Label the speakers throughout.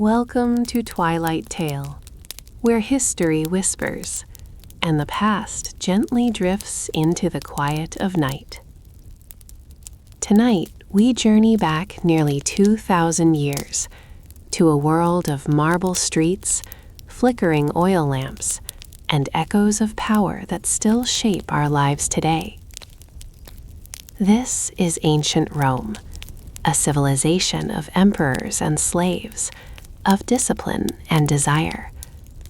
Speaker 1: Welcome to Twilight Tale, where history whispers and the past gently drifts into the quiet of night. Tonight, we journey back nearly 2,000 years to a world of marble streets, flickering oil lamps, and echoes of power that still shape our lives today. This is ancient Rome, a civilization of emperors and slaves, of discipline and desire,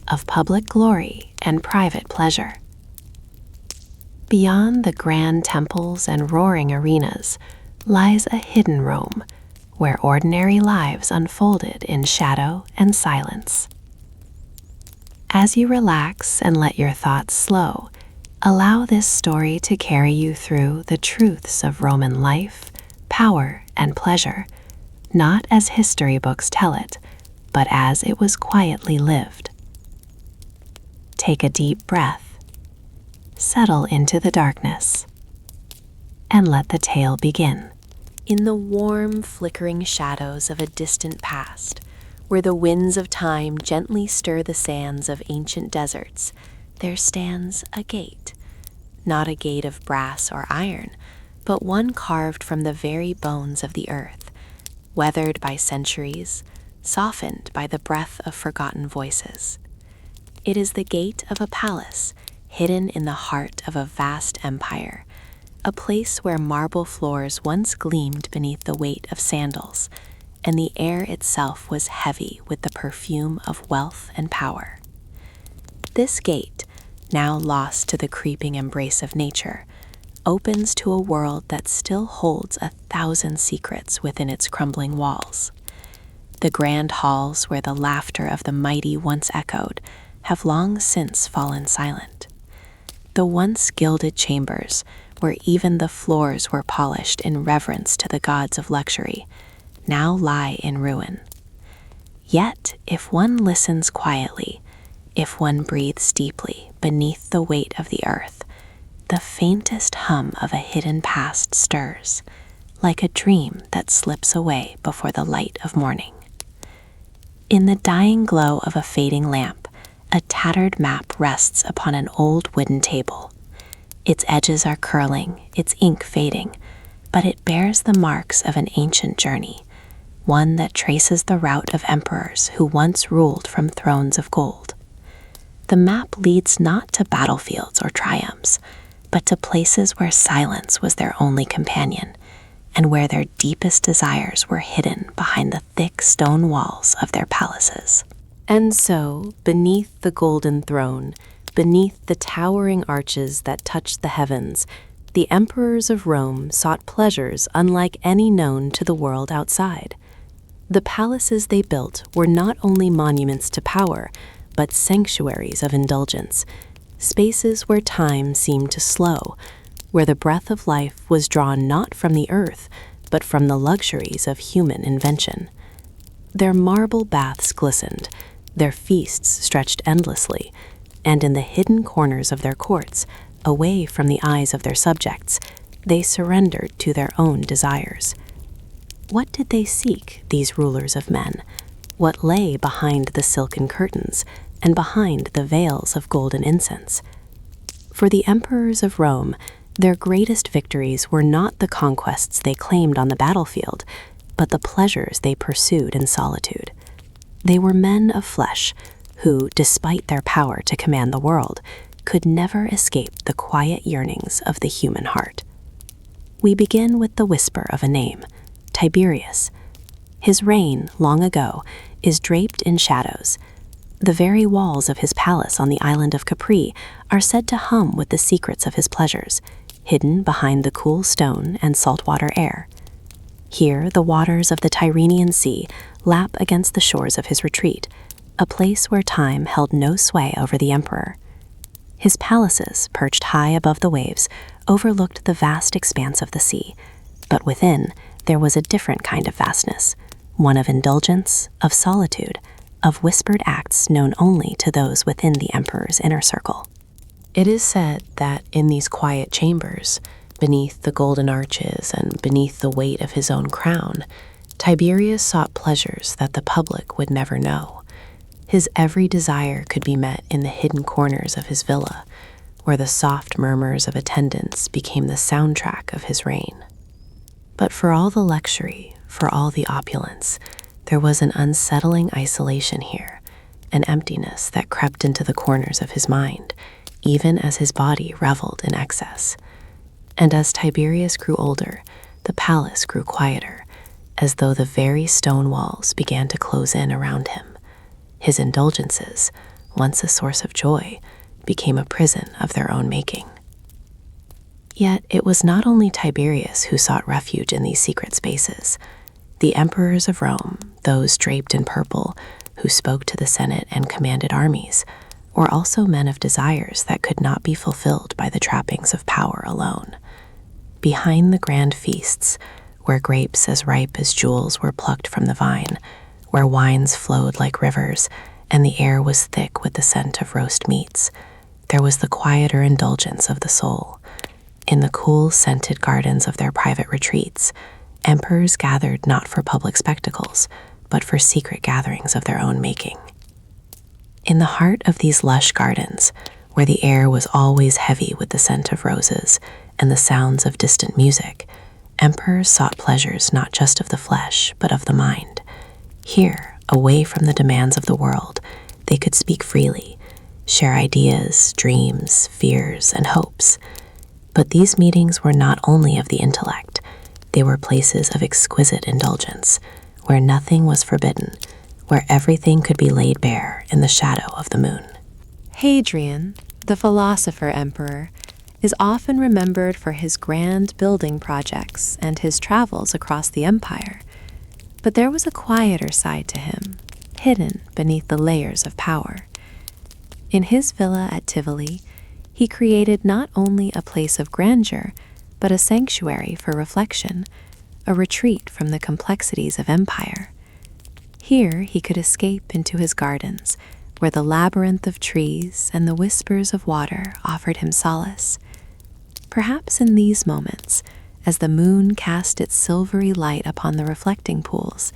Speaker 1: of public glory and private pleasure. Beyond the grand temples and roaring arenas lies a hidden Rome, where ordinary lives unfolded in shadow and silence. As you relax and let your thoughts slow, allow this story to carry you through the truths of Roman life, power, and pleasure, not as history books tell it, but as it was quietly lived. Take a deep breath, settle into the darkness, and let the tale begin. In the warm, flickering shadows of a distant past, where the winds of time gently stir the sands of ancient deserts, there stands a gate. Not a gate of brass or iron, but one carved from the very bones of the earth, weathered by centuries, softened by the breath of forgotten voices. It is the gate of a palace, hidden in the heart of a vast empire, a place where marble floors once gleamed beneath the weight of sandals, and the air itself was heavy with the perfume of wealth and power. This gate, now lost to the creeping embrace of nature, opens to a world that still holds 1,000 secrets within its crumbling walls. The grand halls where the laughter of the mighty once echoed have long since fallen silent. The once gilded chambers, where even the floors were polished in reverence to the gods of luxury, now lie in ruin. Yet, if one listens quietly, if one breathes deeply beneath the weight of the earth, the faintest hum of a hidden past stirs, like a dream that slips away before the light of morning. In the dying glow of a fading lamp, a tattered map rests upon an old wooden table. Its edges are curling, its ink fading, but it bears the marks of an ancient journey, one that traces the route of emperors who once ruled from thrones of gold. The map leads not to battlefields or triumphs, but to places where silence was their only companion, and where their deepest desires were hidden behind the thick stone walls of their palaces. And so, beneath the golden throne, beneath the towering arches that touched the heavens, the emperors of Rome sought pleasures unlike any known to the world outside. The palaces they built were not only monuments to power, but sanctuaries of indulgence, spaces where time seemed to slow, where the breath of life was drawn not from the earth, but from the luxuries of human invention. Their marble baths glistened, their feasts stretched endlessly, and in the hidden corners of their courts, away from the eyes of their subjects, they surrendered to their own desires. What did they seek, these rulers of men? What lay behind the silken curtains and behind the veils of golden incense? For the emperors of Rome, their greatest victories were not the conquests they claimed on the battlefield, but the pleasures they pursued in solitude. They were men of flesh who, despite their power to command the world, could never escape the quiet yearnings of the human heart. We begin with the whisper of a name, Tiberius. His reign, long ago, is draped in shadows. The very walls of his palace on the island of Capri are said to hum with the secrets of his pleasures, hidden behind the cool stone and saltwater air. Here, the waters of the Tyrrhenian Sea lap against the shores of his retreat, a place where time held no sway over the emperor. His palaces, perched high above the waves, overlooked the vast expanse of the sea, but within, there was a different kind of vastness, one of indulgence, of solitude, of whispered acts known only to those within the emperor's inner circle. It is said that in these quiet chambers, beneath the golden arches and beneath the weight of his own crown, Tiberius sought pleasures that the public would never know. His every desire could be met in the hidden corners of his villa, where the soft murmurs of attendants became the soundtrack of his reign. But for all the luxury, for all the opulence, there was an unsettling isolation here, an emptiness that crept into the corners of his mind, even as his body reveled in excess. And as Tiberius grew older, the palace grew quieter, as though the very stone walls began to close in around him. His indulgences, once a source of joy, became a prison of their own making. Yet it was not only Tiberius who sought refuge in these secret spaces. The emperors of Rome, those draped in purple, who spoke to the Senate and commanded armies, were also men of desires that could not be fulfilled by the trappings of power alone. Behind the grand feasts, where grapes as ripe as jewels were plucked from the vine, where wines flowed like rivers, and the air was thick with the scent of roast meats, there was the quieter indulgence of the soul. In the cool, scented gardens of their private retreats, emperors gathered not for public spectacles, but for secret gatherings of their own making. In the heart of these lush gardens, where the air was always heavy with the scent of roses and the sounds of distant music, emperors sought pleasures not just of the flesh, but of the mind. Here, away from the demands of the world, they could speak freely, share ideas, dreams, fears, and hopes. But these meetings were not only of the intellect, they were places of exquisite indulgence, where nothing was forbidden, where everything could be laid bare in the shadow of the moon.
Speaker 2: Hadrian, the philosopher emperor, is often remembered for his grand building projects and his travels across the empire. But there was a quieter side to him, hidden beneath the layers of power. In his villa at Tivoli, he created not only a place of grandeur, but a sanctuary for reflection, a retreat from the complexities of empire. Here he could escape into his gardens, where the labyrinth of trees and the whispers of water offered him solace. Perhaps in these moments, as the moon cast its silvery light upon the reflecting pools,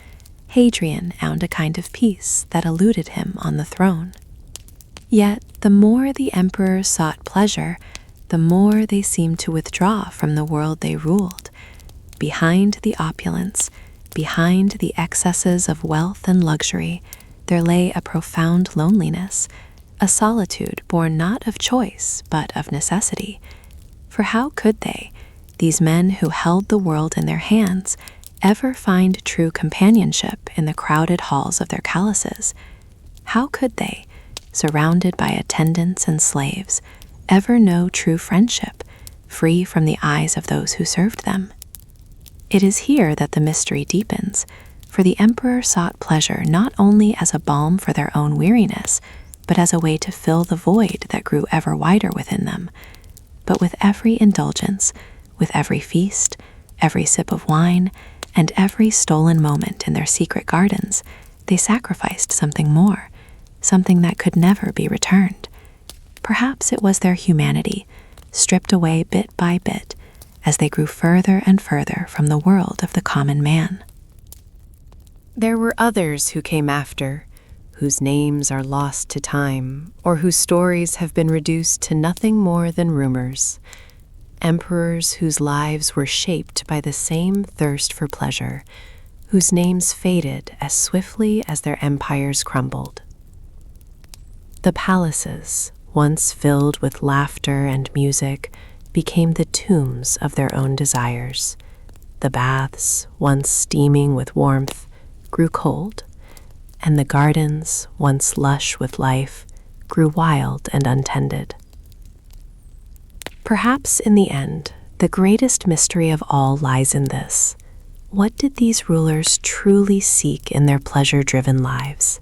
Speaker 2: Hadrian found a kind of peace that eluded him on the throne. Yet the more the emperors sought pleasure, the more they seemed to withdraw from the world they ruled. Behind the opulence, behind the excesses of wealth and luxury, there lay a profound loneliness, a solitude born not of choice, but of necessity. For how could they, these men who held the world in their hands, ever find true companionship in the crowded halls of their palaces? How could they, surrounded by attendants and slaves, ever know true friendship, free from the eyes of those who served them? It is here that the mystery deepens, for the emperor sought pleasure not only as a balm for their own weariness, but as a way to fill the void that grew ever wider within them. But with every indulgence, with every feast, every sip of wine, and every stolen moment in their secret gardens, they sacrificed something more, something that could never be returned. Perhaps it was their humanity, stripped away bit by bit, as they grew further and further from the world of the common man. There were others who came after, whose names are lost to time, or whose stories have been reduced to nothing more than rumors. Emperors whose lives were shaped by the same thirst for pleasure, whose names faded as swiftly as their empires crumbled. The palaces, once filled with laughter and music, became the tombs of their own desires. The baths, once steaming with warmth, grew cold, and the gardens, once lush with life, grew wild and untended. Perhaps in the end, the greatest mystery of all lies in this. What did these rulers truly seek in their pleasure-driven lives?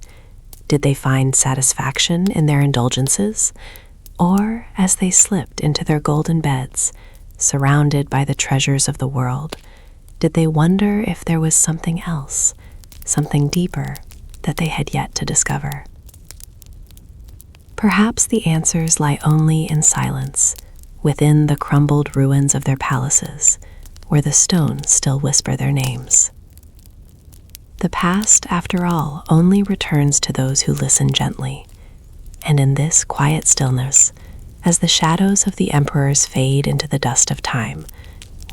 Speaker 2: Did they find satisfaction in their indulgences? Or, as they slipped into their golden beds, surrounded by the treasures of the world, did they wonder if there was something else, something deeper, that they had yet to discover? Perhaps the answers lie only in silence, within the crumbled ruins of their palaces, where the stones still whisper their names.
Speaker 1: The past, after all, only returns to those who listen gently. And in this quiet stillness, as the shadows of the emperors fade into the dust of time,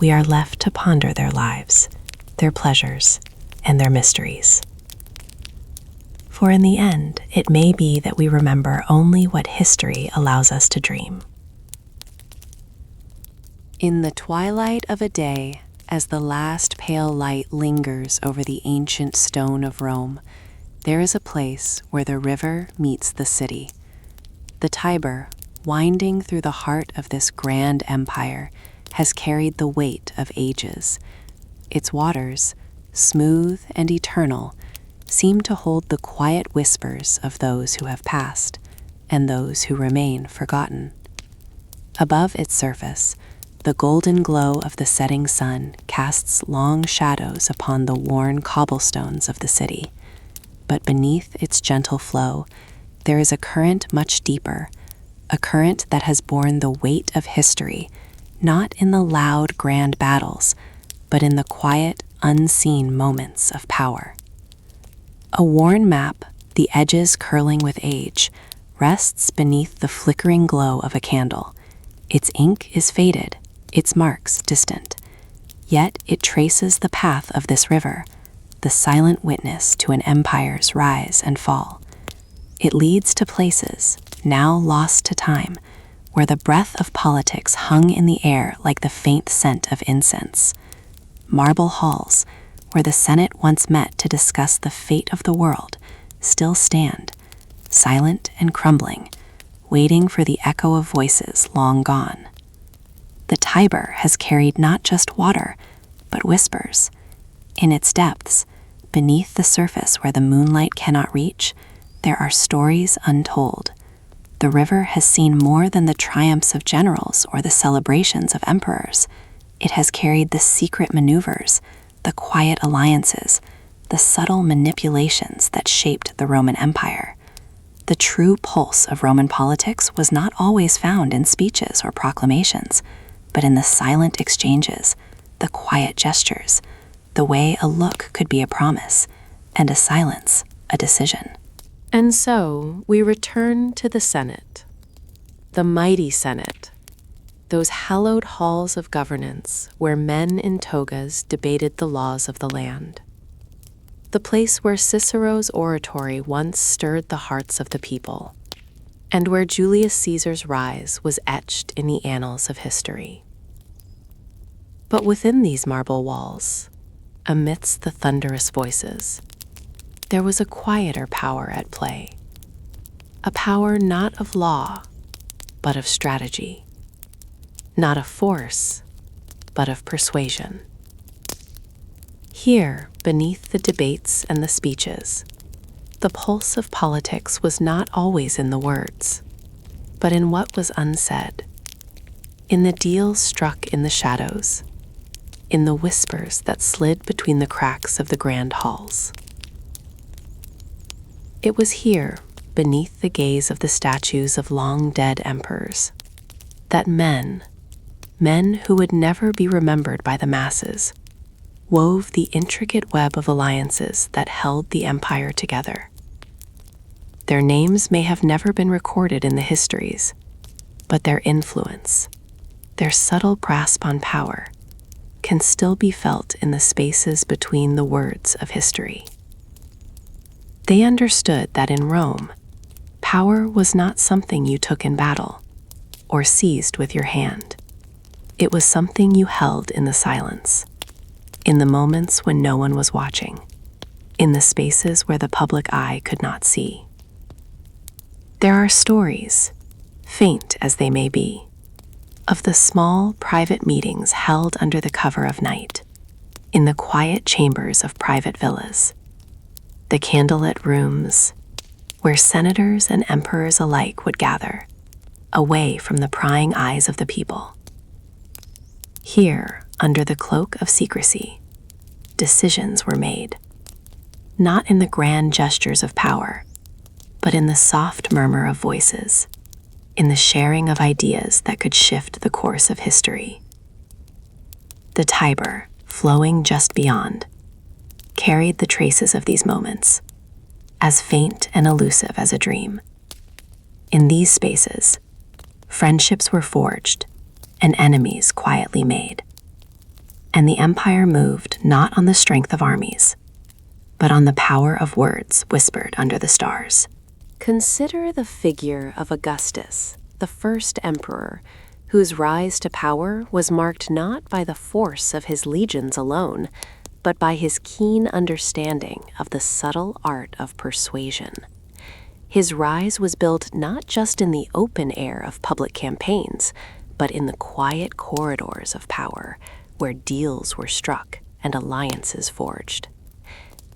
Speaker 1: we are left to ponder their lives, their pleasures, and their mysteries. For in the end, it may be that we remember only what history allows us to dream.
Speaker 2: In the twilight of a day, as the last pale light lingers over the ancient stone of Rome, there is a place where the river meets the city. The Tiber, winding through the heart of this grand empire, has carried the weight of ages. Its waters, smooth and eternal, seem to hold the quiet whispers of those who have passed and those who remain forgotten. Above its surface, the golden glow of the setting sun casts long shadows upon the worn cobblestones of the city. But beneath its gentle flow, there is a current much deeper, a current that has borne the weight of history, not in the loud, grand battles, but in the quiet, unseen moments of power. A worn map, the edges curling with age, rests beneath the flickering glow of a candle. Its ink is faded, its marks distant. Yet it traces the path of this river, the silent witness to an empire's rise and fall. It leads to places, now lost to time, where the breath of politics hung in the air like the faint scent of incense. Marble halls, where the Senate once met to discuss the fate of the world, still stand, silent and crumbling, waiting for the echo of voices long gone. The Tiber has carried not just water, but whispers. In its depths, beneath the surface where the moonlight cannot reach, there are stories untold. The river has seen more than the triumphs of generals or the celebrations of emperors. It has carried the secret maneuvers, the quiet alliances, the subtle manipulations that shaped the Roman Empire. The true pulse of Roman politics was not always found in speeches or proclamations, but in the silent exchanges, the quiet gestures, the way a look could be a promise, and a silence a decision.
Speaker 1: And so we return to the Senate, the mighty Senate, those hallowed halls of governance where men in togas debated the laws of the land. The place where Cicero's oratory once stirred the hearts of the people, and where Julius Caesar's rise was etched in the annals of history. But within these marble walls, amidst the thunderous voices, there was a quieter power at play, a power not of law, but of strategy, not of force, but of persuasion. Here, beneath the debates and the speeches, the pulse of politics was not always in the words, but in what was unsaid, in the deals struck in the shadows, in the whispers that slid between the cracks of the grand halls. It was here, beneath the gaze of the statues of long-dead emperors, that men who would never be remembered by the masses, wove the intricate web of alliances that held the empire together. Their names may have never been recorded in the histories, but their influence, their subtle grasp on power, can still be felt in the spaces between the words of history. They understood that in Rome, power was not something you took in battle or seized with your hand. It was something you held in the silence, in the moments when no one was watching, in the spaces where the public eye could not see. There are stories, faint as they may be, of the small private meetings held under the cover of night, in the quiet chambers of private villas, the candlelit rooms, where senators and emperors alike would gather, away from the prying eyes of the people. Here, under the cloak of secrecy, decisions were made, not in the grand gestures of power, but in the soft murmur of voices, in the sharing of ideas that could shift the course of history. The Tiber, flowing just beyond, carried the traces of these moments, as faint and elusive as a dream. In these spaces, friendships were forged and enemies quietly made, and the empire moved not on the strength of armies, but on the power of words whispered under the stars.
Speaker 2: Consider the figure of Augustus, the first emperor, whose rise to power was marked not by the force of his legions alone, but by his keen understanding of the subtle art of persuasion. His rise was built not just in the open air of public campaigns, but in the quiet corridors of power, where deals were struck and alliances forged.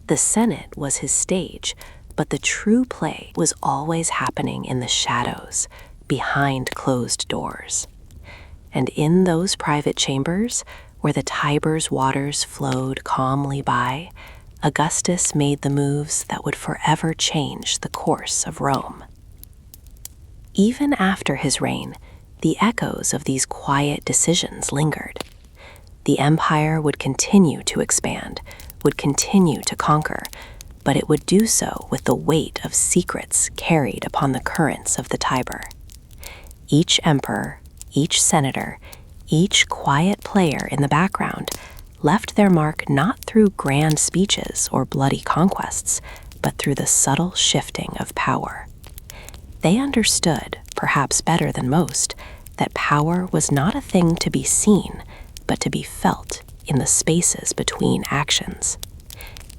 Speaker 2: The Senate was his stage, but the true play was always happening in the shadows, behind closed doors. And in those private chambers, where the Tiber's waters flowed calmly by, Augustus made the moves that would forever change the course of Rome. Even after his reign, the echoes of these quiet decisions lingered. The empire would continue to expand, would continue to conquer, but it would do so with the weight of secrets carried upon the currents of the Tiber. Each emperor, each senator, each quiet player in the background left their mark not through grand speeches or bloody conquests, but through the subtle shifting of power. They understood, perhaps better than most, that power was not a thing to be seen, but to be felt in the spaces between actions.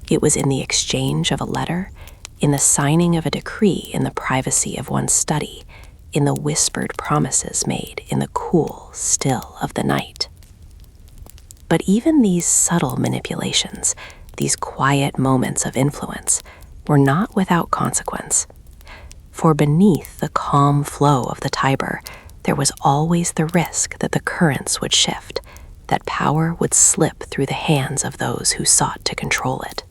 Speaker 2: It was in the exchange of a letter, in the signing of a decree in the privacy of one's study, in the whispered promises made in the cool still of the night. But even these subtle manipulations, these quiet moments of influence, were not without consequence. For beneath the calm flow of the Tiber, there was always the risk that the currents would shift, that power would slip through the hands of those who sought to control it.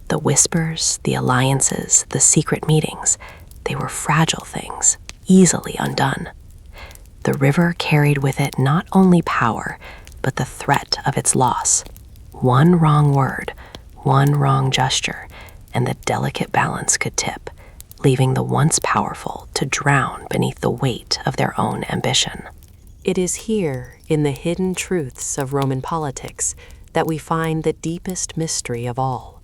Speaker 2: The whispers, the alliances, the secret meetings, they were fragile things, easily undone. The river carried with it not only power, but the threat of its loss. One wrong word, one wrong gesture, and the delicate balance could tip, leaving the once powerful to drown beneath the weight of their own ambition. It is here, in the hidden truths of Roman politics, that we find the deepest mystery of all.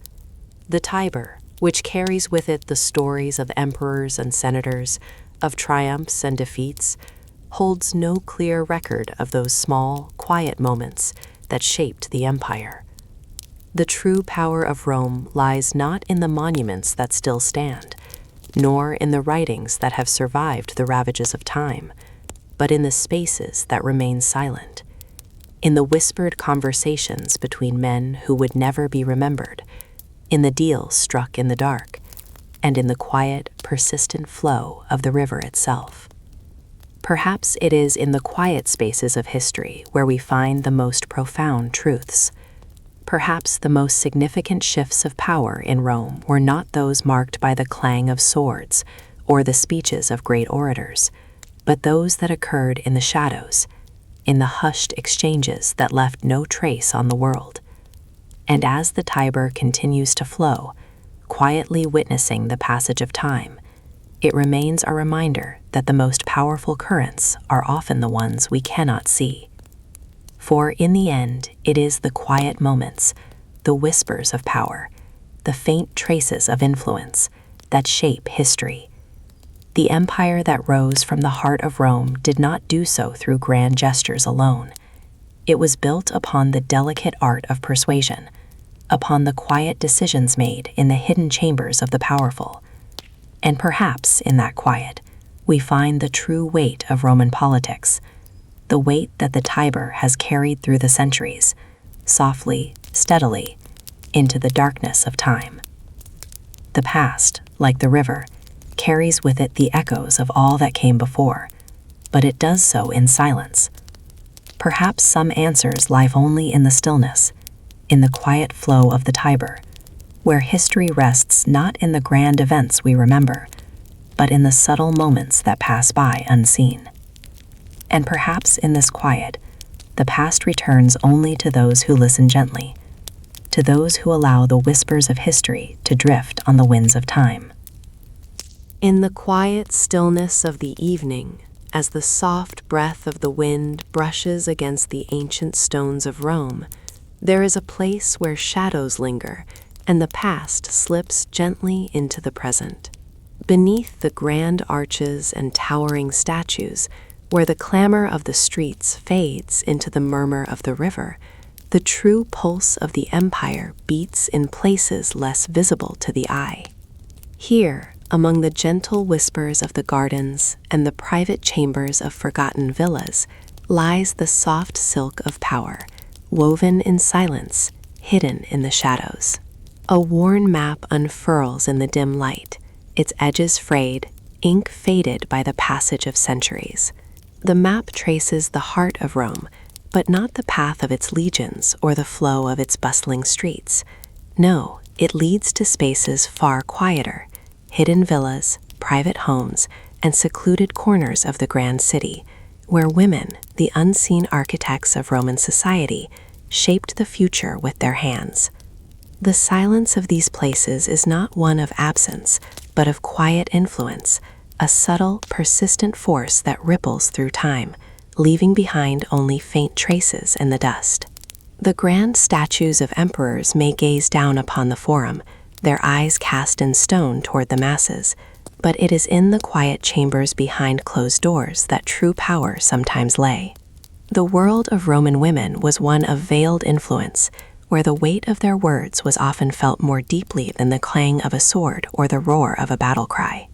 Speaker 2: The Tiber, which carries with it the stories of emperors and senators, of triumphs and defeats, holds no clear record of those small, quiet moments that shaped the empire. The true power of Rome lies not in the monuments that still stand, nor in the writings that have survived the ravages of time, but in the spaces that remain silent, in the whispered conversations between men who would never be remembered, in the deals struck in the dark, and in the quiet, persistent flow of the river itself. Perhaps it is in the quiet spaces of history where we find the most profound truths. Perhaps the most significant shifts of power in Rome were not those marked by the clang of swords or the speeches of great orators, but those that occurred in the shadows, in the hushed exchanges that left no trace on the world. And as the Tiber continues to flow, quietly witnessing the passage of time, it remains a reminder that the most powerful currents are often the ones we cannot see. For in the end, it is the quiet moments, the whispers of power, the faint traces of influence that shape history. The empire that rose from the heart of Rome did not do so through grand gestures alone. It was built upon the delicate art of persuasion, upon the quiet decisions made in the hidden chambers of the powerful. And perhaps in that quiet, we find the true weight of Roman politics, the weight that the Tiber has carried through the centuries, softly, steadily, into the darkness of time. The past, like the river, carries with it the echoes of all that came before, but it does so in silence. Perhaps some answers lie only in the stillness, in the quiet flow of the Tiber, where history rests not in the grand events we remember, but in the subtle moments that pass by unseen. And perhaps in this quiet, the past returns only to those who listen gently, to
Speaker 1: to those who allow the whispers of history to drift on the winds of time.
Speaker 2: In the quiet stillness of the evening, as the soft breath of the wind brushes against the ancient stones of Rome, there is a place where shadows linger and the past slips gently into the present. Beneath the grand arches and towering statues, where the clamor of the streets fades into the murmur of the river, the true pulse of the empire beats in places less visible to the eye. Here, among the gentle whispers of the gardens and the private chambers of forgotten villas, lies the soft silk of power, woven in silence, hidden in the shadows. A worn map unfurls in the dim light, its edges frayed, ink faded by the passage of centuries. The map traces the heart of Rome, but not the path of its legions or the flow of its bustling streets. No, it leads to spaces far quieter, hidden villas, private homes, and secluded corners of the grand city, where women, the unseen architects of Roman society, shaped the future with their hands. The silence of these places is not one of absence, but of quiet influence, a subtle, persistent force that ripples through time, leaving behind only faint traces in the dust. The grand statues of emperors may gaze down upon the forum, their eyes cast in stone toward the masses, but it is in the quiet chambers behind closed doors that true power sometimes lay. The world of Roman women was one of veiled influence, where the weight of their words was often felt more deeply than the clang of a sword or the roar of a battle cry.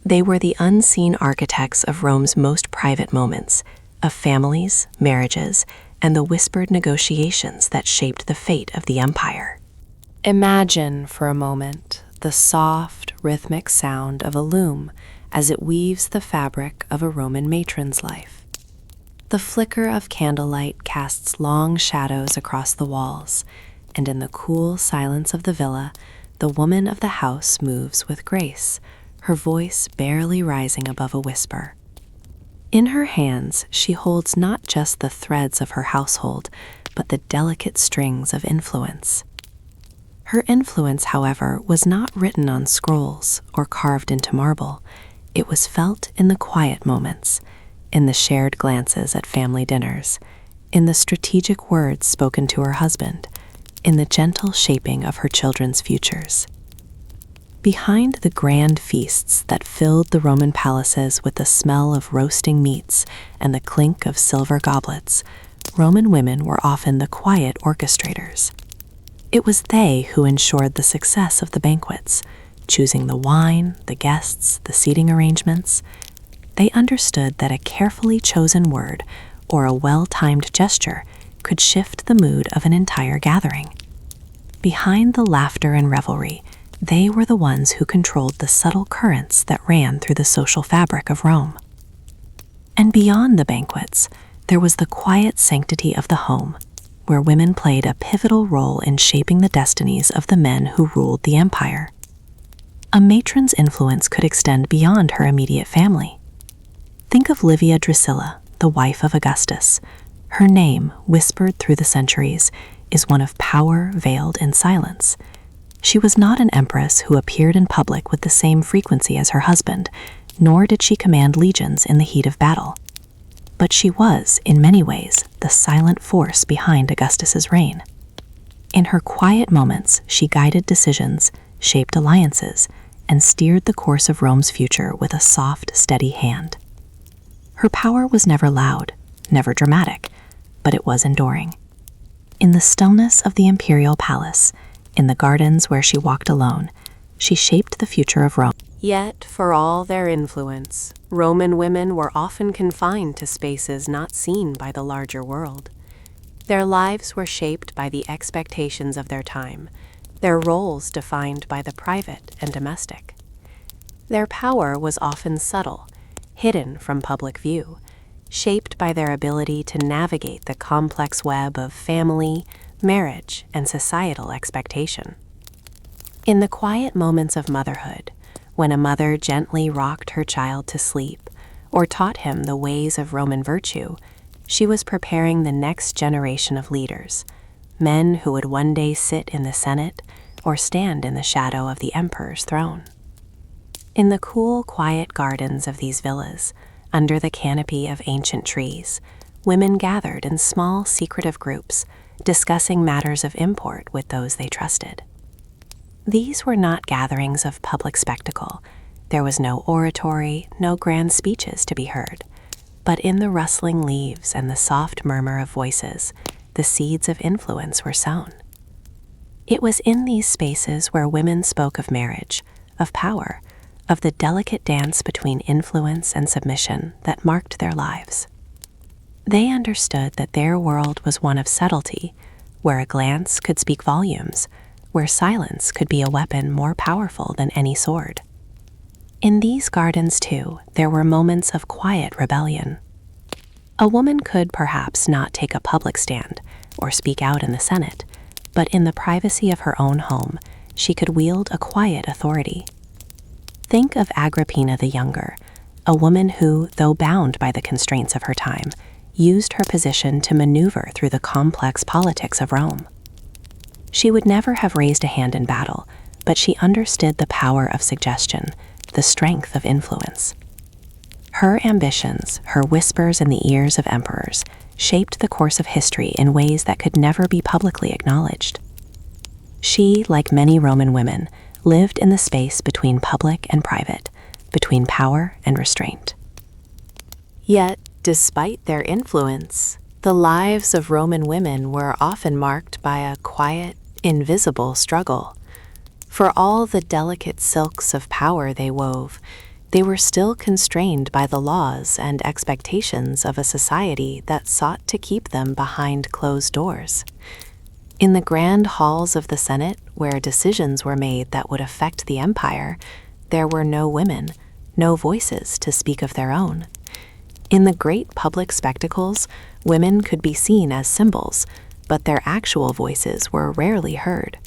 Speaker 2: They were the unseen architects of Rome's most private moments, of families, marriages, and the whispered negotiations that shaped the fate of the empire. Imagine for a moment the soft, rhythmic sound of a loom as it weaves the fabric of a Roman matron's life. The flicker of candlelight casts long shadows across the walls, and in the cool silence of the villa, the woman of the house moves with grace, her voice barely rising above a whisper. In her hands, she holds not just the threads of her household, but the delicate strings of influence. Her influence, however, was not written on scrolls or carved into marble. It was felt in the quiet moments, in the shared glances at family dinners, in the strategic words spoken to her husband, in the gentle shaping of her children's futures. Behind the grand feasts that filled the Roman palaces with the smell of roasting meats and the clink of silver goblets, Roman women were often the quiet orchestrators. It was they who ensured the success of the banquets, choosing the wine, the guests, the seating arrangements. They understood that a carefully chosen word or a well-timed gesture could shift the mood of an entire gathering. Behind the laughter and revelry, they were the ones who controlled the subtle currents that ran through the social fabric of Rome. And beyond the banquets, there was the quiet sanctity of the home, where women played a pivotal role in shaping the destinies of the men who ruled the empire. A matron's influence could extend beyond her immediate family. Think of Livia Drusilla, the wife of Augustus. Her name, whispered through the centuries, is one of power veiled in silence. She was not an empress who appeared in public with the same frequency as her husband, nor did she command legions in the heat of battle. But she was, in many ways, the silent force behind Augustus's reign. In her quiet moments, she guided decisions, shaped alliances, and steered the course of Rome's future with a soft, steady hand. Her power was never loud, never dramatic, but it was enduring. In the stillness of the imperial palace, in the gardens where she walked alone, she shaped the future of Rome. Yet, for all their influence, Roman women were often confined to spaces not seen by the larger world. Their lives were shaped by the expectations of their time, their roles defined by the private and domestic. Their power was often subtle, hidden from public view, shaped by their ability to navigate the complex web of family, marriage, and societal expectation. In the quiet moments of motherhood, when a mother gently rocked her child to sleep or taught him the ways of Roman virtue, she was preparing the next generation of leaders,
Speaker 1: men who would one day sit in the Senate or stand in the shadow of the emperor's throne. In the cool, quiet gardens of these villas, under the canopy of ancient trees, women gathered in small, secretive groups, discussing matters of import with those they trusted. These were not gatherings of public spectacle. There was no oratory, no grand speeches to be heard. But in the rustling leaves and the soft murmur of voices, the seeds of influence were sown. It was in these spaces where women spoke of marriage, of power, of the delicate dance between influence and submission that marked their lives. They understood that their world was one of subtlety, where a glance could speak volumes, where silence could be a weapon more powerful than any sword. In these gardens, too, there were moments of quiet rebellion. A woman could perhaps not take a public stand or speak out in the Senate, but in the privacy of her own home, she could wield a quiet authority. Think of Agrippina the Younger, a woman who, though bound by the constraints of her time, used her position to maneuver through the complex politics of Rome. She would never have raised a hand in battle, but she understood the power of suggestion, the strength of influence. Her ambitions, her whispers in the ears of emperors, shaped the course of history in ways that could never be publicly acknowledged. She, like many Roman women, lived in the space between public and private, between power and restraint. Yet, despite their influence, the lives of Roman women were often marked by a quiet, invisible struggle. For all the delicate silks of power they wove, they were still constrained by the laws and expectations of a society that sought to keep them behind closed doors. In the grand halls of the Senate, where decisions were made that would affect the empire, there were no women, no voices to speak of their own. In the great public spectacles, women could be seen as symbols, but their actual voices were rarely heard.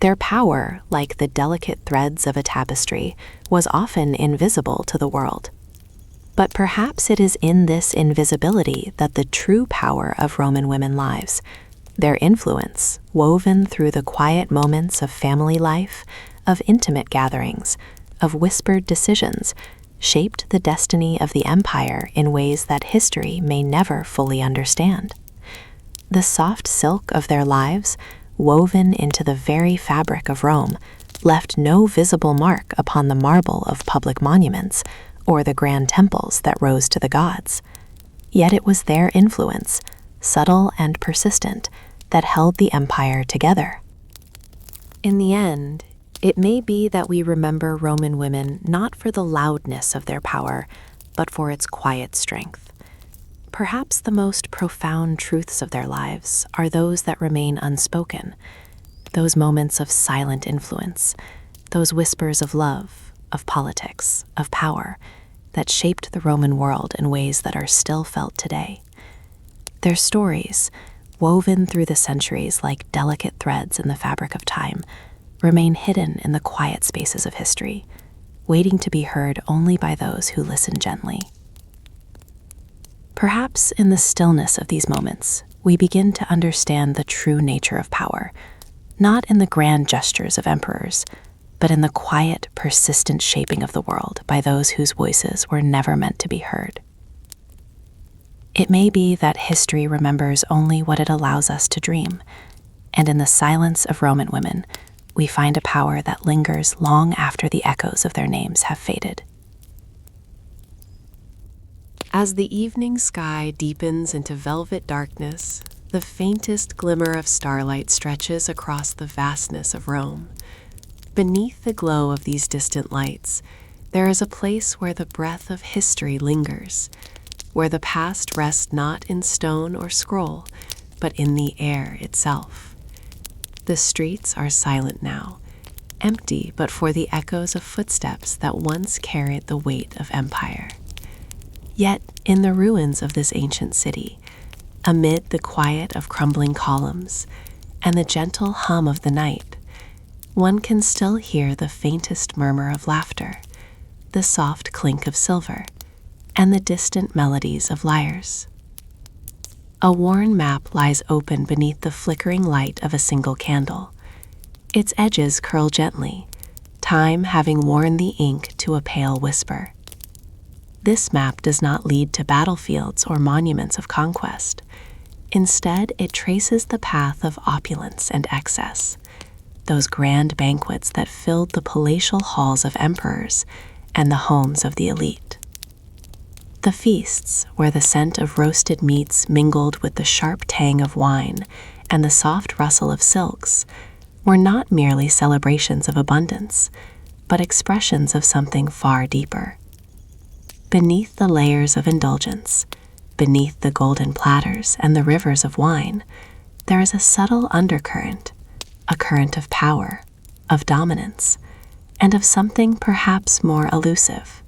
Speaker 1: Their power, like the delicate threads of a tapestry, was often invisible to the world. But perhaps it is in this invisibility that the true power of Roman women lies. Their influence, woven through the quiet moments of family life, of intimate gatherings, of whispered decisions, shaped the destiny of the empire in ways that history may never fully understand. The soft silk of their lives, woven into the very fabric of Rome, left no visible mark upon the marble of public monuments or the grand temples that rose to the gods. Yet it was their influence, subtle and persistent, that held the empire together. In the end, it may be that we remember Roman women not for the loudness of their power, but for its quiet strength. Perhaps the most profound truths of their lives are those that remain unspoken, those moments of silent influence, those whispers of love, of politics, of power, that shaped the Roman world in ways that are still felt today. Their stories, woven through the centuries like delicate threads in the fabric of time, remain hidden in the quiet spaces of history, waiting to be heard only by those who listen gently. Perhaps in the stillness of these moments, we begin to understand the true nature of power, not in the grand gestures of emperors, but in the quiet, persistent shaping of the world by those whose voices were never meant to be heard. It may be that history remembers only what it allows us to dream, and in the silence of Roman women, we find a power that lingers long after the echoes of their names have faded. As the evening sky deepens into velvet darkness, the faintest glimmer of starlight stretches across the vastness of Rome. Beneath the glow of these distant lights, there is a place where the breath of history lingers, where the past rests not in stone or scroll, but in the air itself. The streets are silent now, empty but for the echoes of footsteps that once carried the weight of empire. Yet, in the ruins of this ancient city, amid the quiet of crumbling columns and the gentle hum of the night, one can still hear the faintest murmur of laughter, the soft clink of silver, and the distant melodies of lyres. A worn map lies open beneath the flickering light of a single candle. Its edges curl gently, time having worn the ink to a pale whisper. This map does not lead to battlefields or monuments of conquest. Instead, it traces the path of opulence and excess, those grand banquets that filled the palatial halls of emperors and the homes of the elite. The feasts, where the scent of roasted meats mingled with the sharp tang of wine and the soft rustle of silks, were not merely celebrations of abundance, but expressions of something far deeper. Beneath the layers of indulgence, beneath the golden platters and the rivers of wine, there is a subtle undercurrent, a current of power, of dominance, and of something perhaps more elusive,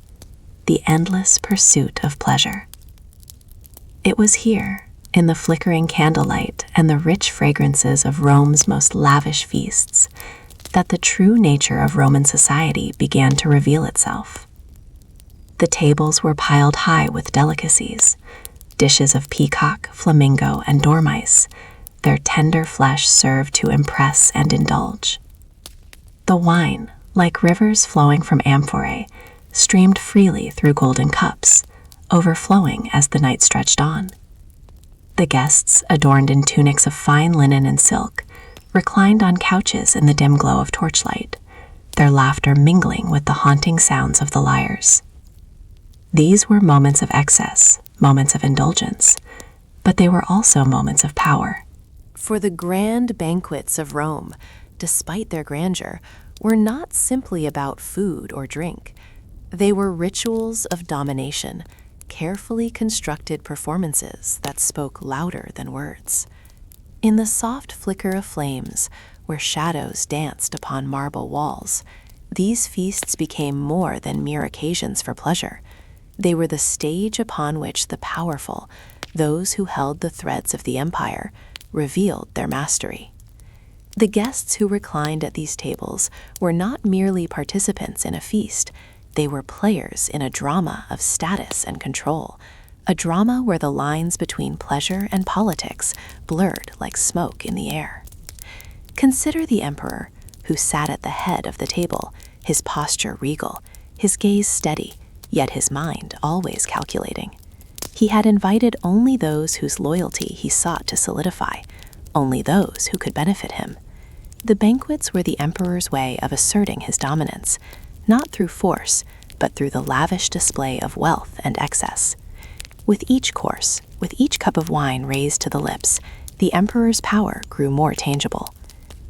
Speaker 1: the endless pursuit of pleasure. It was here, in the flickering candlelight and the rich fragrances of Rome's most lavish feasts, that the true nature of Roman society began to reveal itself. The tables were piled high with delicacies, dishes of peacock, flamingo, and dormice, their tender flesh served to impress and indulge. The wine, like rivers flowing from amphorae, streamed freely through golden cups, overflowing as the night stretched on. The guests, adorned in tunics of fine linen and silk, reclined on couches in the dim glow of torchlight, their laughter mingling with the haunting sounds of the lyres. These were moments of excess, moments of indulgence, but they were also moments of power. For the grand banquets of Rome, despite their grandeur, were not simply about food or drink. They were rituals of domination, carefully constructed performances that spoke louder than words. In the soft flicker of flames, where shadows danced upon marble walls, these feasts became more than mere occasions for pleasure. They were the stage upon which the powerful, those who held the threads of the empire, revealed their mastery. The guests who reclined at these tables were not merely participants in a feast, they were players in a drama of status and control, a drama where the lines between pleasure and politics blurred like smoke in the air. Consider the emperor, who sat at the head of the table, his posture regal, his gaze steady, yet his mind always calculating. He had invited only those whose loyalty he sought to solidify, only those who could benefit him. The banquets were the emperor's way of asserting his dominance, not through force, but through the lavish display of wealth and excess. With each course, with each cup of wine raised to the lips, the emperor's power grew more tangible.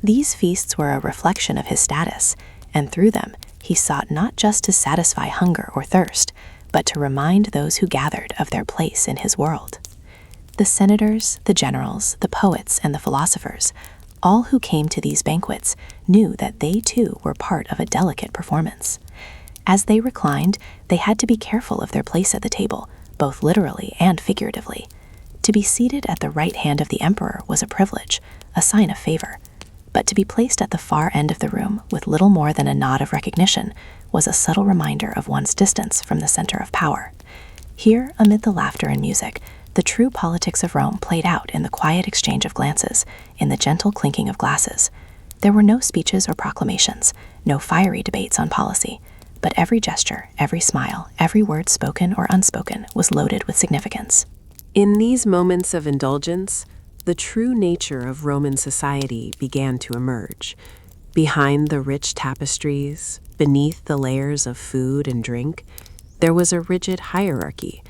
Speaker 1: These feasts were a reflection of his status, and through them, he sought not just to satisfy hunger or thirst, but to remind those who gathered of their place in his world. The senators, the generals, the poets, and the philosophers, all who came to these banquets, knew that they too were part of a delicate performance. As they reclined, they had to be careful of their place at the table, both literally and figuratively. To be seated at the right hand of the emperor was a privilege, a sign of favor. But to be placed at the far end of the room with little more than a nod of recognition was a subtle reminder of one's distance from the center of power. Here, amid the laughter and music, the true politics of Rome played out in the quiet exchange of glances, in the gentle clinking of glasses. There were no speeches or proclamations, no fiery debates on policy, but every gesture, every smile, every word spoken or unspoken was loaded with significance.
Speaker 3: In these moments of indulgence, the true nature of Roman society began to emerge. Behind the rich tapestries, beneath the layers of food and drink, there was a rigid hierarchy,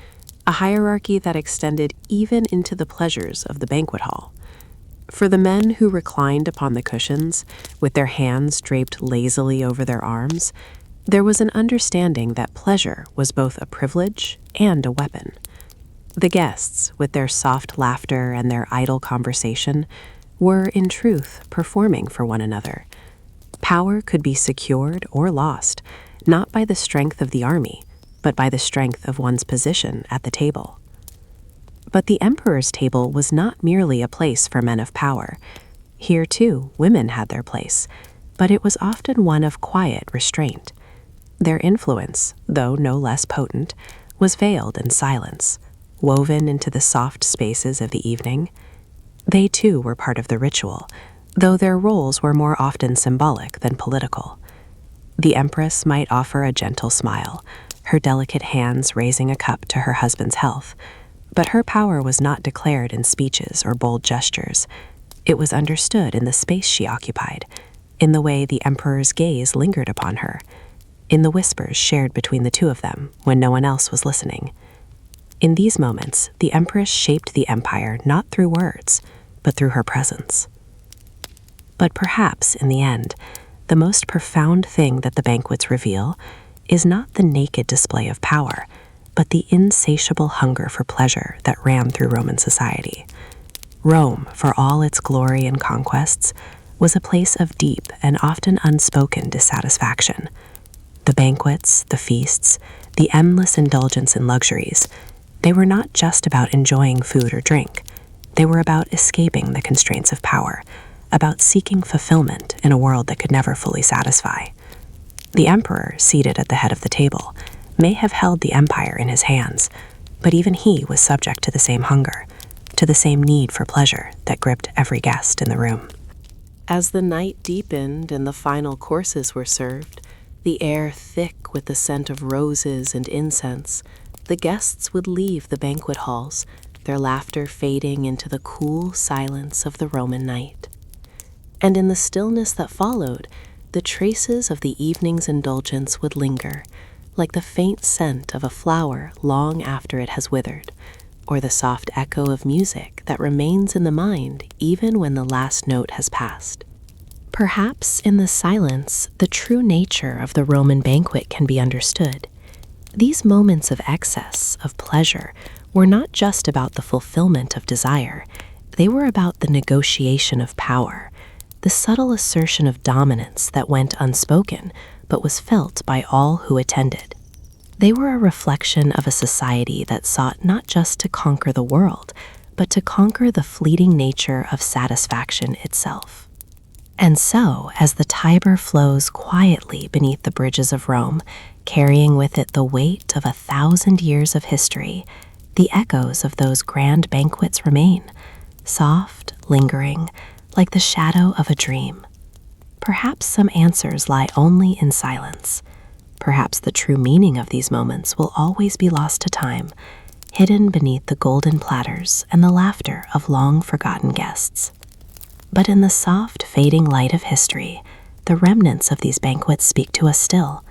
Speaker 3: a hierarchy that extended even into the pleasures of the banquet hall. For the men who reclined upon the cushions, with their hands draped lazily over their arms, there was an understanding that pleasure was both a privilege and a weapon. The guests, with their soft laughter and their idle conversation, were, in truth, performing for one another. Power could be secured or lost, not by the strength of the army, but by the strength of one's position at the table. But the emperor's table was not merely a place for men of power. Here, too, women had their place, but it was often one of quiet restraint. Their influence, though no less potent, was veiled in silence. woven into the soft spaces of the evening. They too were part of the ritual, though their roles were more often symbolic than political. The empress might offer a gentle smile, her delicate hands raising a cup to her husband's health, but her power was not declared in speeches or bold gestures. It was understood in the space she occupied, in the way the emperor's gaze lingered upon her, in the whispers shared between the two of them when no one else was listening. In these moments, the empress shaped the empire not through words, but through her presence. But perhaps, in the end, the most profound thing that the banquets reveal is not the naked display of power, but the insatiable hunger for pleasure that ran through Roman society. Rome, for all its glory and conquests, was a place of deep and often unspoken dissatisfaction. The banquets, the feasts, the endless indulgence in luxuries, they were not just about enjoying food or drink. They were about escaping the constraints of power, about seeking fulfillment in a world that could never fully satisfy. The emperor, seated at the head of the table, may have held the empire in his hands, but even he was subject to the same hunger, to the same need for pleasure that gripped every guest in the room. As the night deepened and the final courses were served, the air thick with the scent of roses and incense, the guests would leave the banquet halls, their laughter fading into the cool silence of the Roman night. And in the stillness that followed, the traces of the evening's indulgence would linger, like the faint scent of a flower long after it has withered, or the soft echo of music that remains in the mind even when the last note has passed. Perhaps in the silence, the true nature of the Roman banquet can be understood. These moments of excess, of pleasure, were not just about the fulfillment of desire. They were about the negotiation of power, the subtle assertion of dominance that went unspoken but was felt by all who attended. They were a reflection of a society that sought not just to conquer the world, but to conquer the fleeting nature of satisfaction itself. And so, as the Tiber flows quietly beneath the bridges of Rome, carrying with it the weight of 1,000 years of history, the echoes of those grand banquets remain, soft, lingering, like the shadow of a dream. Perhaps some answers lie only in silence. Perhaps the true meaning of these moments will always be lost to time, hidden beneath the golden platters and the laughter of long-forgotten guests. But in the soft, fading light of history, the remnants of these banquets speak to us still,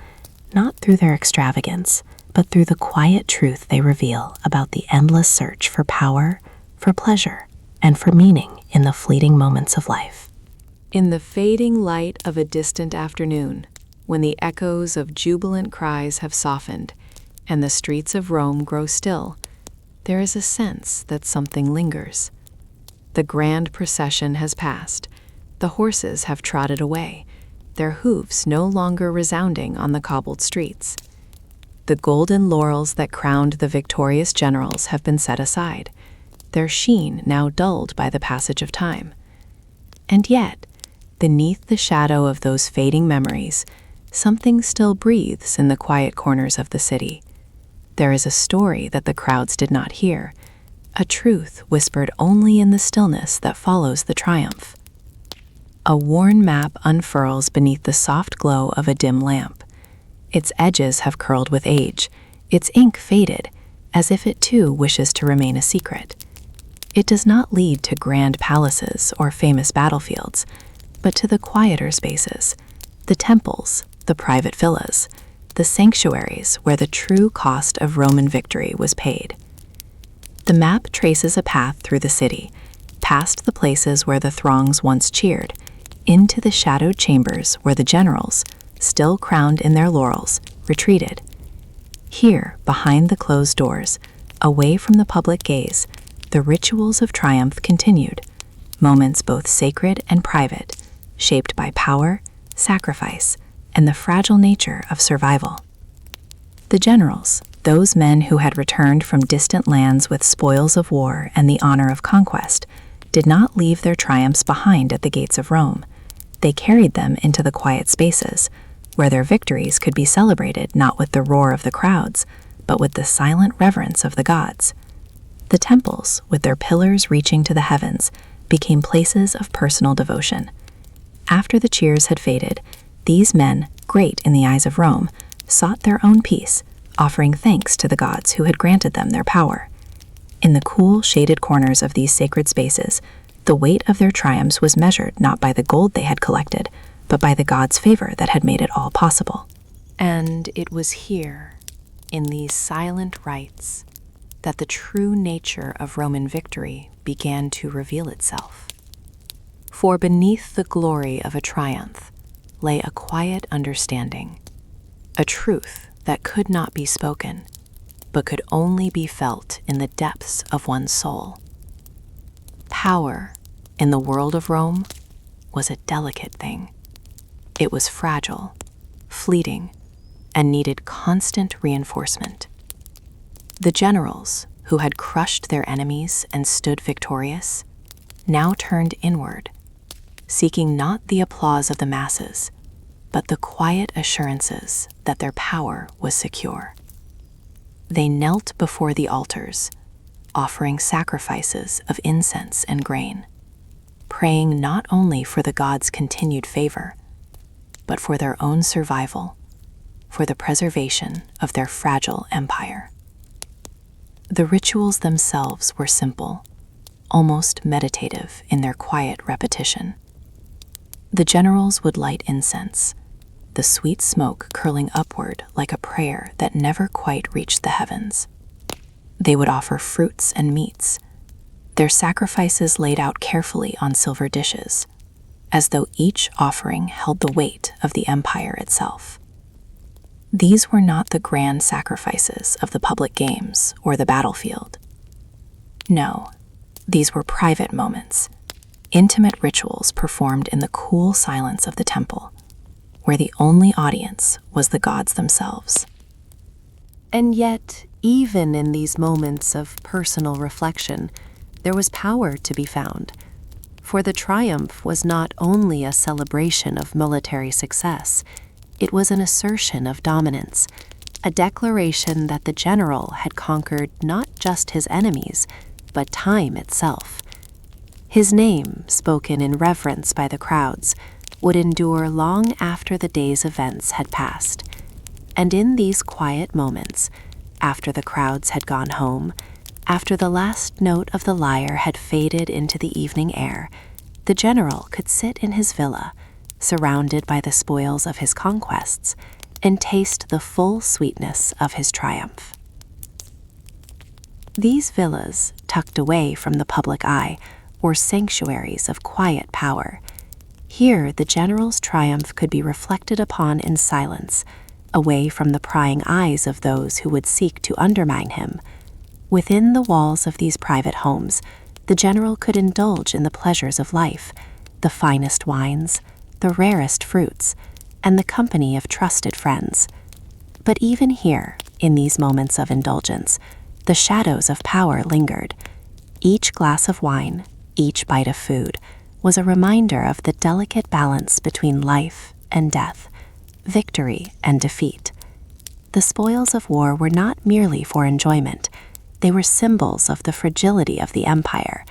Speaker 3: not through their extravagance, but through the quiet truth they reveal about the endless search for power, for pleasure, and for meaning in the fleeting moments of life.
Speaker 2: In the fading light of a distant afternoon, when the echoes of jubilant cries have softened and the streets of Rome grow still, there is a sense that something lingers. The grand procession has passed. The horses have trotted away, their hooves no longer resounding on the cobbled streets. The golden laurels that crowned the victorious generals have been set aside, their sheen now dulled by the passage of time. And yet, beneath the shadow of those fading memories, something still breathes in the quiet corners of the city. There is a story that the crowds did not hear, a truth whispered only in the stillness that follows the triumph. A worn map unfurls beneath the soft glow of a dim lamp. Its edges have curled with age, its ink faded, as if it too wishes to remain a secret. It does not lead to grand palaces or famous battlefields, but to the quieter spaces, the temples, the private villas, the sanctuaries where the true cost of Roman victory was paid. The map traces a path through the city, past the places where the throngs once cheered, into the shadowed chambers where the generals, still crowned in their laurels, retreated. Here, behind the closed doors, away from the public gaze, the rituals of triumph continued, moments both sacred and private, shaped by power, sacrifice, and the fragile nature of survival. The generals, those men who had returned from distant lands with spoils of war and the honor of conquest, did not leave their triumphs behind at the gates of Rome. They carried them into the quiet spaces, where their victories could be celebrated not with the roar of the crowds, but with the silent reverence of the gods.
Speaker 4: The temples, with their pillars reaching to the heavens, became places of personal devotion. After the cheers had faded, these men, great in the eyes of Rome, sought their own peace, offering thanks to the gods who had granted them their power. In the cool, shaded corners of these sacred spaces, the weight of their triumphs was measured not by the gold they had collected, but by the gods' favor that had made it all possible.
Speaker 2: And it was here, in these silent rites, that the true nature of Roman victory began to reveal itself. For beneath the glory of a triumph lay a quiet understanding, a truth that could not be spoken, but could only be felt in the depths of one's soul. Power, in the world of Rome, was a delicate thing. It was fragile, fleeting, and needed constant reinforcement. The generals, who had crushed their enemies and stood victorious, now turned inward, seeking not the applause of the masses, but the quiet assurances that their power was secure. They knelt before the altars, offering sacrifices of incense and grain, praying not only for the gods' continued favor, but for their own survival, for the preservation of their fragile empire. The rituals themselves were simple, almost meditative in their quiet repetition. The generals would light incense, the sweet smoke curling upward like a prayer that never quite reached the heavens. They would offer fruits and meats, their sacrifices laid out carefully on silver dishes, as though each offering held the weight of the empire itself. These were not the grand sacrifices of the public games or the battlefield. No, these were private moments, intimate rituals performed in the cool silence of the temple, where the only audience was the gods themselves. And yet, even in these moments of personal reflection, there was power to be found. For the triumph was not only a celebration of military success, it was an assertion of dominance, a declaration that the general had conquered not just his enemies, but time itself. His name, spoken in reverence by the crowds, would endure long after the day's events had passed. And in these quiet moments, after the crowds had gone home, after the last note of the lyre had faded into the evening air, the general could sit in his villa, surrounded by the spoils of his conquests, and taste the full sweetness of his triumph. These villas, tucked away from the public eye, were sanctuaries of quiet power. Here the general's triumph could be reflected upon in silence, away from the prying eyes of those who would seek to undermine him. Within the walls of these private homes, the general could indulge in the pleasures of life, the finest wines, the rarest fruits, and the company of trusted friends. But even here, in these moments of indulgence, the shadows of power lingered. Each glass of wine, each bite of food, was a reminder of the delicate balance between life and death, victory and defeat. The spoils of war were not merely for enjoyment. They were symbols of the fragility of the empire,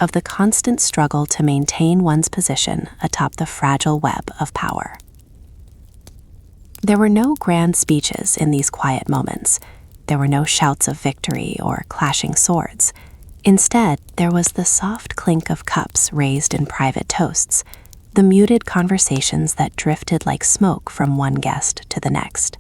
Speaker 2: of the constant struggle to maintain one's position atop the fragile web of power. There were no grand speeches in these quiet moments. There were no shouts of victory or clashing swords. Instead, there was the soft clink of cups raised in private toasts, the muted conversations that drifted like smoke from one guest to the next.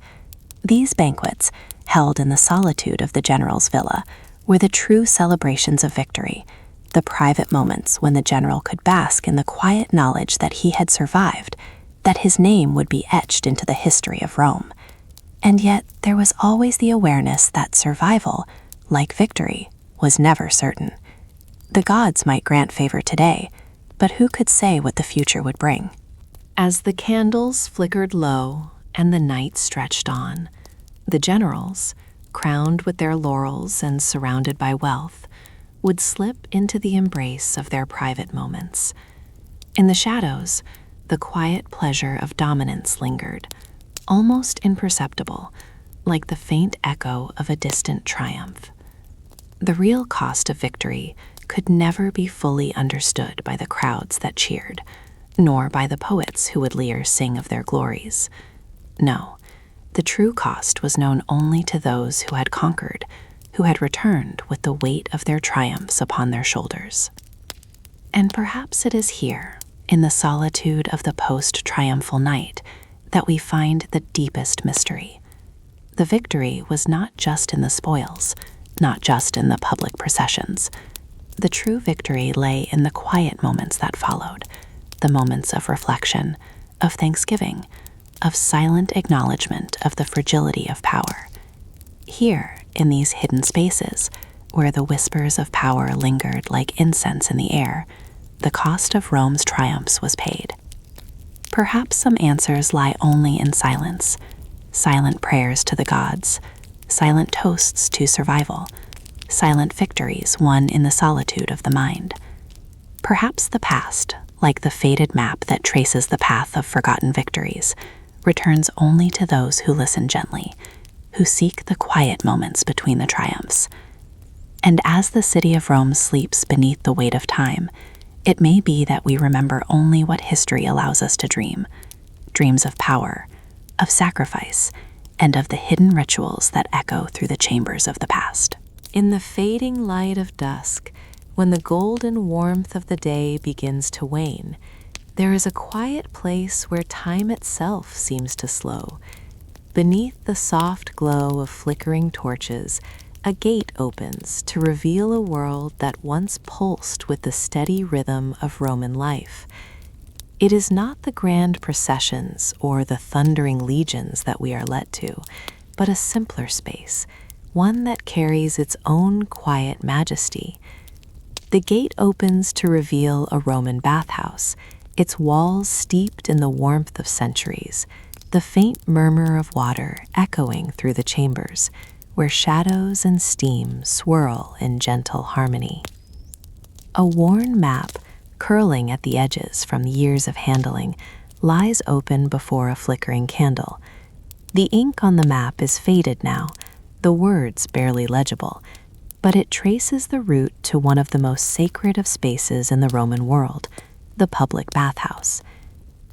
Speaker 2: These banquets, held in the solitude of the general's villa, were the true celebrations of victory, the private moments when the general could bask in the quiet knowledge that he had survived, that his name would be etched into the history of Rome. And yet there was always the awareness that survival, like victory, was never certain. The gods might grant favor today, but who could say what the future would bring? As the candles flickered low and the night stretched on, the generals, crowned with their laurels and surrounded by wealth, would slip into the embrace of their private moments. In the shadows, the quiet pleasure of dominance lingered, almost imperceptible, like the faint echo of a distant triumph.
Speaker 1: The real cost of victory could never be fully understood by the crowds that cheered, nor by the poets who would later sing of their glories. No, the true cost was known only to those who had conquered, who had returned with the weight of their triumphs upon their shoulders. And perhaps it is here, in the solitude of the post-triumphal night, that we find the deepest mystery. The victory was not just in the spoils, not just in the public processions. The true victory lay in the quiet moments that followed, the moments of reflection, of thanksgiving, of silent acknowledgement of the fragility of power. Here, in these hidden spaces, where the whispers of power lingered like incense in the air, the cost of Rome's triumphs was paid. Perhaps some answers lie only in silence, silent prayers to the gods, silent toasts to survival, silent victories won in the solitude of the mind. Perhaps the past, like the faded map that traces the path of forgotten victories, returns only to those who listen gently, who seek the quiet moments between the triumphs. And as the city of Rome sleeps beneath the weight of time, it may be that we remember only what history allows us to dream, dreams of power, of sacrifice, and of the hidden rituals that echo through the chambers of the past.
Speaker 2: In the fading light of dusk, when the golden warmth of the day begins to wane, there is a quiet place where time itself seems to slow. Beneath the soft glow of flickering torches, a gate opens to reveal a world that once pulsed with the steady rhythm of Roman life. It is not the grand processions or the thundering legions that we are led to, but a simpler space, one that carries its own quiet majesty. The gate opens to reveal a Roman bathhouse, its walls steeped in the warmth of centuries, the faint murmur of water echoing through the chambers, where shadows and steam swirl in gentle harmony. A worn map, curling at the edges from years of handling, lies open before a flickering candle. The ink on the map is faded now, the words barely legible, but it traces the route to one of the most sacred of spaces in the Roman world, the public bathhouse.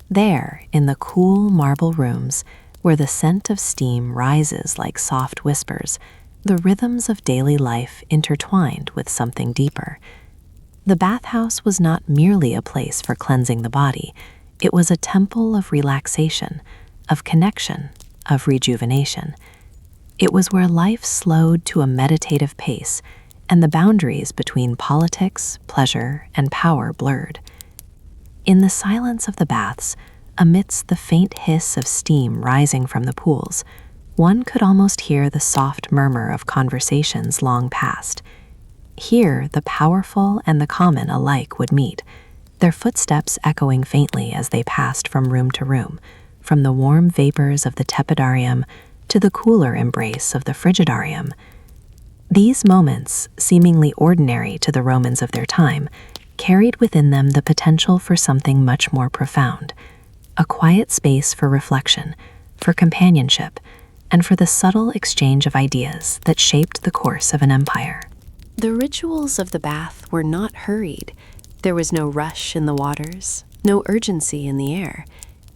Speaker 2: There, in the cool marble rooms, where the scent of steam rises like soft whispers, the rhythms of daily life intertwined with something deeper. The bathhouse was not merely a place for cleansing the body, it was a temple of relaxation, of connection, of rejuvenation. It was where life slowed to a meditative pace, and the boundaries between politics, pleasure, and power blurred. In the silence of the baths, amidst the faint hiss of steam rising from the pools, one could almost hear the soft murmur of conversations long past. Here, the powerful and the common alike would meet, their footsteps echoing faintly as they passed from room to room, from the warm vapors of the tepidarium to the cooler embrace of the frigidarium. These moments, seemingly ordinary to the Romans of their time, carried within them the potential for something much more profound, a quiet space for reflection, for companionship, and for the subtle exchange of ideas that shaped the course of an empire. The rituals of the bath were not hurried. There was no rush in the waters, no urgency in the air.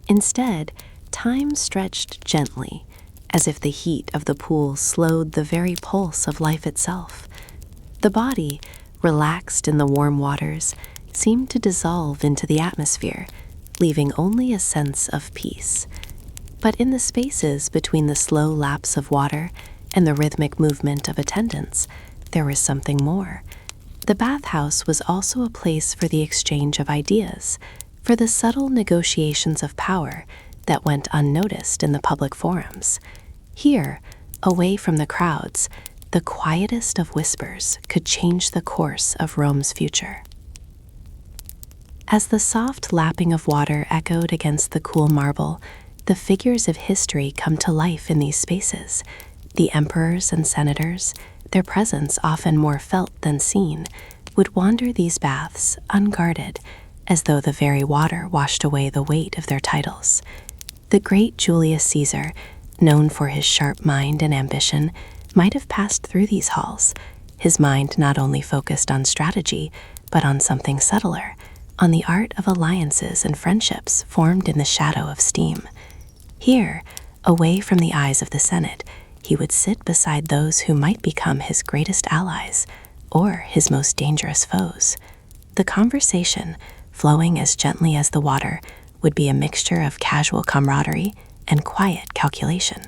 Speaker 2: Instead, time stretched gently, as if the heat of the pool slowed the very pulse of life itself. The body, relaxed in the warm waters, seemed to dissolve into the atmosphere, leaving only a sense of peace. But in the spaces between the slow laps of water and the rhythmic movement of attendants, there was something more. The bathhouse was also a place for the exchange of ideas, for the subtle negotiations of power that went unnoticed in the public forums. Here, away from the crowds, the quietest of whispers could change the course of Rome's future. As the soft lapping of water echoed against the cool marble, the figures of history come to life in these spaces. The emperors and senators, their presence often more felt than seen, would wander these baths unguarded, as though the very water washed away the weight of their titles. The great Julius Caesar, known for his sharp mind and ambition, might have passed through these halls,
Speaker 1: his mind not only focused on strategy, but on something subtler, on the art of alliances and friendships formed in the shadow of steam. Here, away from the eyes of the Senate, he would sit beside those who might become his greatest allies or his most dangerous foes. The conversation, flowing as gently as the water, would be a mixture of casual camaraderie and quiet calculation.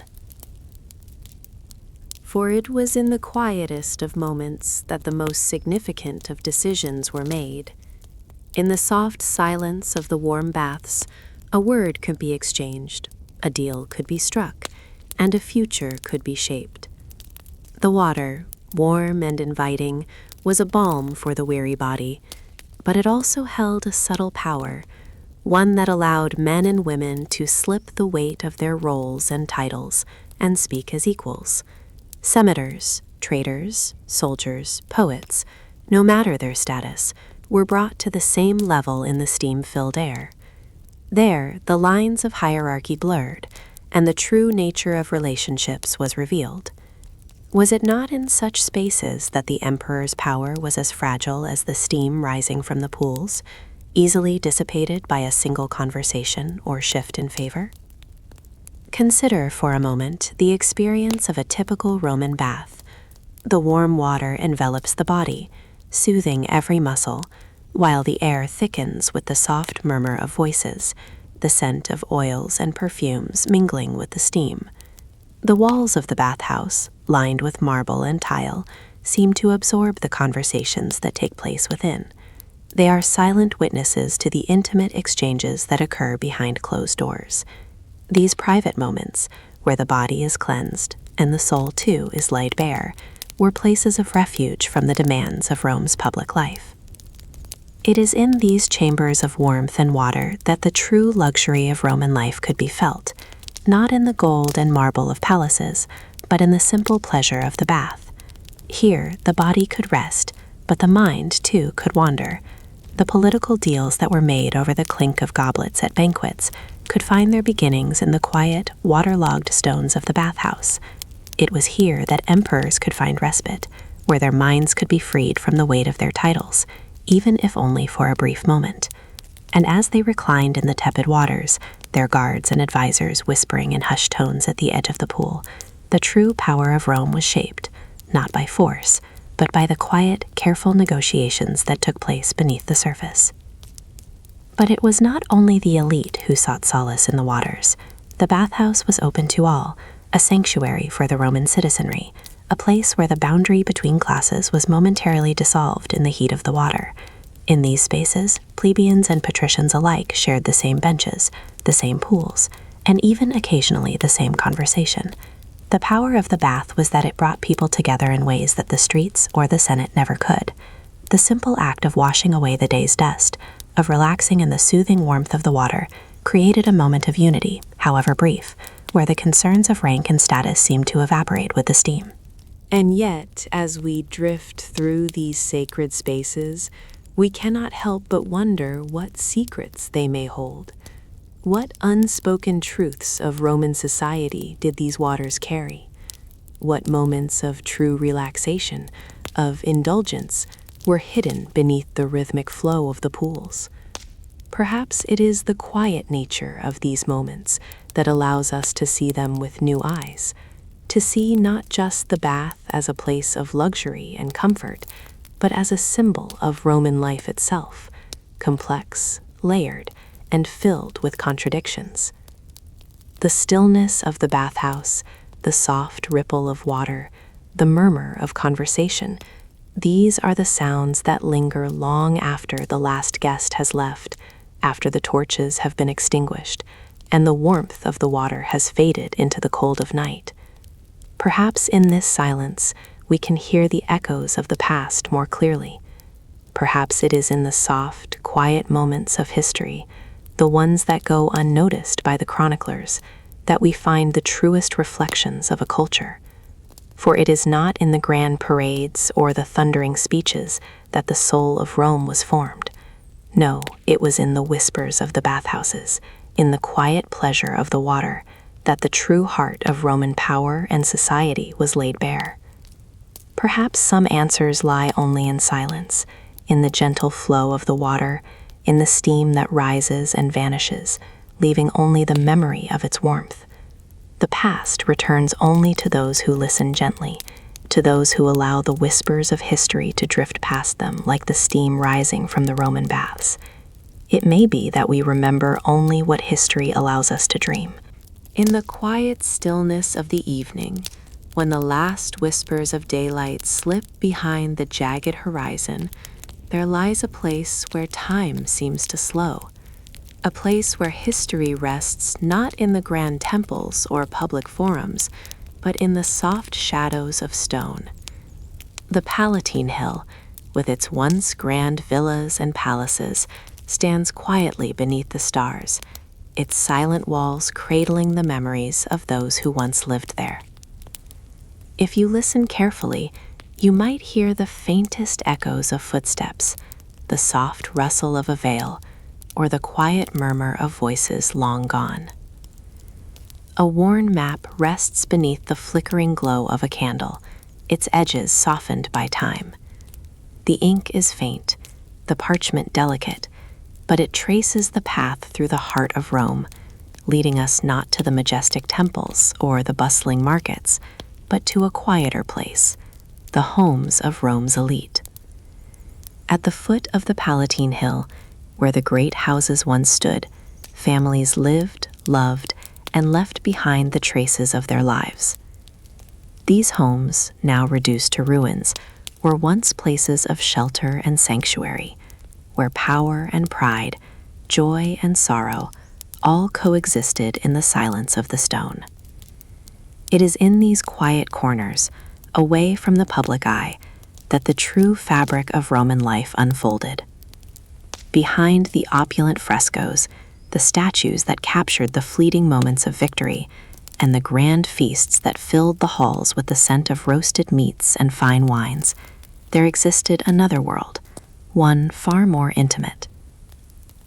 Speaker 3: For it was in the quietest of moments that the most significant of decisions were made. In the soft silence of the warm baths, a word could be exchanged, a deal could be struck, and a future could be shaped. The water, warm and inviting, was a balm for the weary body, but it also held a subtle power, one that allowed men and women to slip the weight of their roles and titles and speak as equals. Senators, traders, soldiers, poets, no matter their status, were brought to the same level in the steam-filled air. There, the lines of hierarchy blurred, and the true nature of relationships was revealed. Was it not in such spaces that the emperor's power was as fragile as the steam rising from the pools, easily dissipated by a single conversation or shift in favor? Consider for a moment the experience of a typical Roman bath. The warm water envelops the body, soothing every muscle, while the air thickens with the soft murmur of voices, the scent of oils and perfumes mingling with the steam. The walls of the bathhouse, lined with marble and tile, seem to absorb the conversations that take place within. They are silent witnesses to the intimate exchanges that occur behind closed doors. These private moments, where the body is cleansed and the soul too is laid bare, were places of refuge from the demands of Rome's public life. It is in these chambers of warmth and water that the true luxury of Roman life could be felt, not in the gold and marble of palaces, but in the simple pleasure of the bath. Here, the body could rest, but the mind, too, could wander. The political deals that were made over the clink of goblets at banquets could find their beginnings in the quiet, waterlogged stones of the bathhouse. It was here that emperors could find respite, where their minds could be freed from the weight of their titles, even if only for a brief moment. And as they reclined in the tepid waters, their guards and advisors whispering in hushed tones at the edge of the pool, the true power of Rome was shaped, not by force, but by the quiet, careful negotiations that took place beneath the surface. But it was not only the elite who sought solace in the waters. The bathhouse was open to all, a sanctuary for the Roman citizenry, a place where the boundary between classes was momentarily dissolved in the heat of the water. In these spaces, plebeians and patricians alike shared the same benches, the same pools, and even occasionally the same conversation. The power of the bath was that it brought people together in ways that the streets or the Senate never could. The simple act of washing away the day's dust, of relaxing in the soothing warmth of the water, created a moment of unity, however brief, where the concerns of rank and status seemed to evaporate with the steam. And yet, as we drift through these sacred spaces, we cannot help but wonder what secrets they may hold. What unspoken truths of Roman society did these waters carry? What moments of true relaxation, of indulgence, were hidden beneath the rhythmic flow of the pools? Perhaps it is the quiet nature of these moments that allows us to see them with new eyes, to see not just the bath as a place of luxury and comfort, but as a symbol of Roman life itself, complex, layered, and filled with contradictions. The stillness of the bathhouse, the soft ripple of water, the murmur of conversation, these are the sounds that linger long after the last guest has left, after the torches have been extinguished, and the warmth of the water has faded into the cold of night. Perhaps in this silence, we can hear the echoes of the past more clearly. Perhaps it is in the soft, quiet moments of history, the ones that go unnoticed by the chroniclers, that we find the truest reflections of a culture. For it is not in the grand parades or the thundering speeches that the soul of Rome was formed. No, it was in the whispers of the bathhouses, in the quiet pleasure of the water, that the true heart of Roman power and society was laid bare.
Speaker 4: Perhaps some answers lie only in silence, in the gentle flow of the water, in the steam that rises and vanishes, leaving only the memory of its warmth. The past returns only to those who listen gently, to those who allow the whispers of history to drift past them like the steam rising from the Roman baths. It may be that we remember only what history allows us to dream.
Speaker 2: In the quiet stillness of the evening, when the last whispers of daylight slip behind the jagged horizon, there lies a place where time seems to slow, a place where history rests not in the grand temples or public forums, but in the soft shadows of stone. The Palatine Hill, with its once grand villas and palaces, stands quietly beneath the stars, its silent walls cradling the memories of those who once lived there. If you listen carefully, you might hear the faintest echoes of footsteps, the soft rustle of a veil, or the quiet murmur of voices long gone. A worn map rests beneath the flickering glow of a candle, its edges softened by time. The ink is faint, the parchment delicate, but it traces the path through the heart of Rome, leading us not to the majestic temples or the bustling markets, but to a quieter place, the homes of Rome's elite. At the foot of the Palatine Hill, where the great houses once stood, families lived, loved, and left behind the traces of their lives. These homes, now reduced to ruins, were once places of shelter and sanctuary, where power and pride, joy and sorrow, all coexisted in the silence of the stone. It is in these quiet corners, away from the public eye, that the true fabric of Roman life unfolded. Behind the opulent frescoes, the statues that captured the fleeting moments of victory, and the grand feasts that filled the halls with the scent of roasted meats and fine wines, there existed another world, one far more intimate.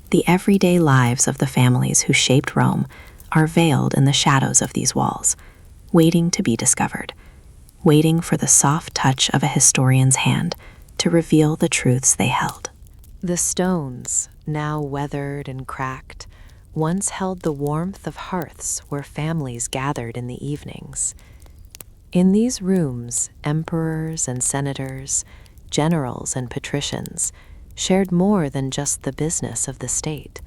Speaker 2: The everyday lives of the families who shaped Rome are veiled in the shadows of these walls, waiting to be discovered, waiting for the soft touch of a historian's hand to reveal the truths they held. The stones, now weathered and cracked, once held the warmth of hearths where families gathered in the evenings. In these rooms, emperors and senators, generals and patricians shared more than just the business of the state.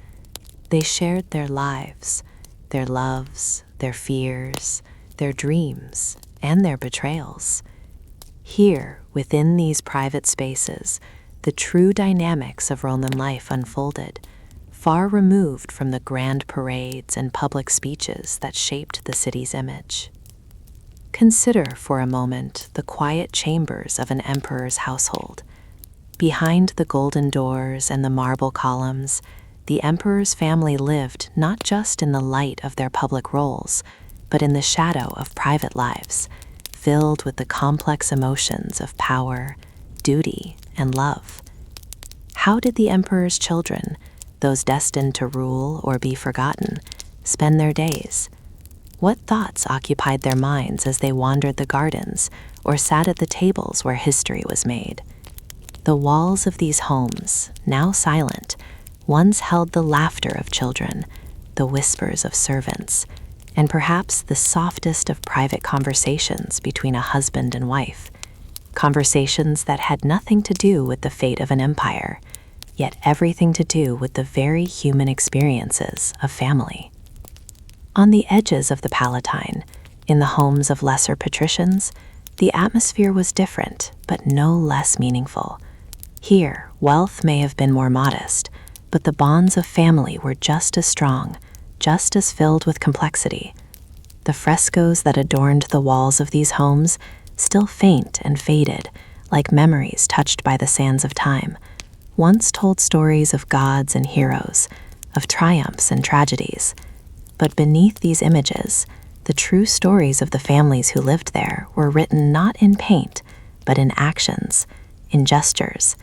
Speaker 2: They shared their lives, their loves, their fears, their dreams, and their betrayals. Here, within these private spaces, the true dynamics of Roman life unfolded, far removed from the grand parades and public speeches that shaped the city's image. Consider for a moment the quiet chambers of an emperor's household. Behind the golden doors and the marble columns, the emperor's family lived not just in the light of their public roles, but in the shadow of private lives, filled with the complex emotions of power, duty, and love. How did the emperor's children, those destined to rule or be forgotten, spend their days? What thoughts occupied their minds as they wandered the gardens or sat at the tables where history was made? The walls of these homes, now silent, once held the laughter of children, the whispers of servants, and perhaps the softest of private conversations between a husband and wife. Conversations that had nothing to do with the fate of an empire, yet everything to do with the very human experiences of family. On the edges of the Palatine, in the homes of lesser patricians, the atmosphere was different, but no less meaningful. Here, wealth may have been more modest, but the bonds of family were just as strong, just as filled with complexity. The frescoes that adorned the walls of these homes, still faint and faded, like memories touched by the sands of time, once told stories of gods and heroes, of triumphs and tragedies. But beneath these images, the true stories of the families who lived there were written not in paint, but in actions, in gestures,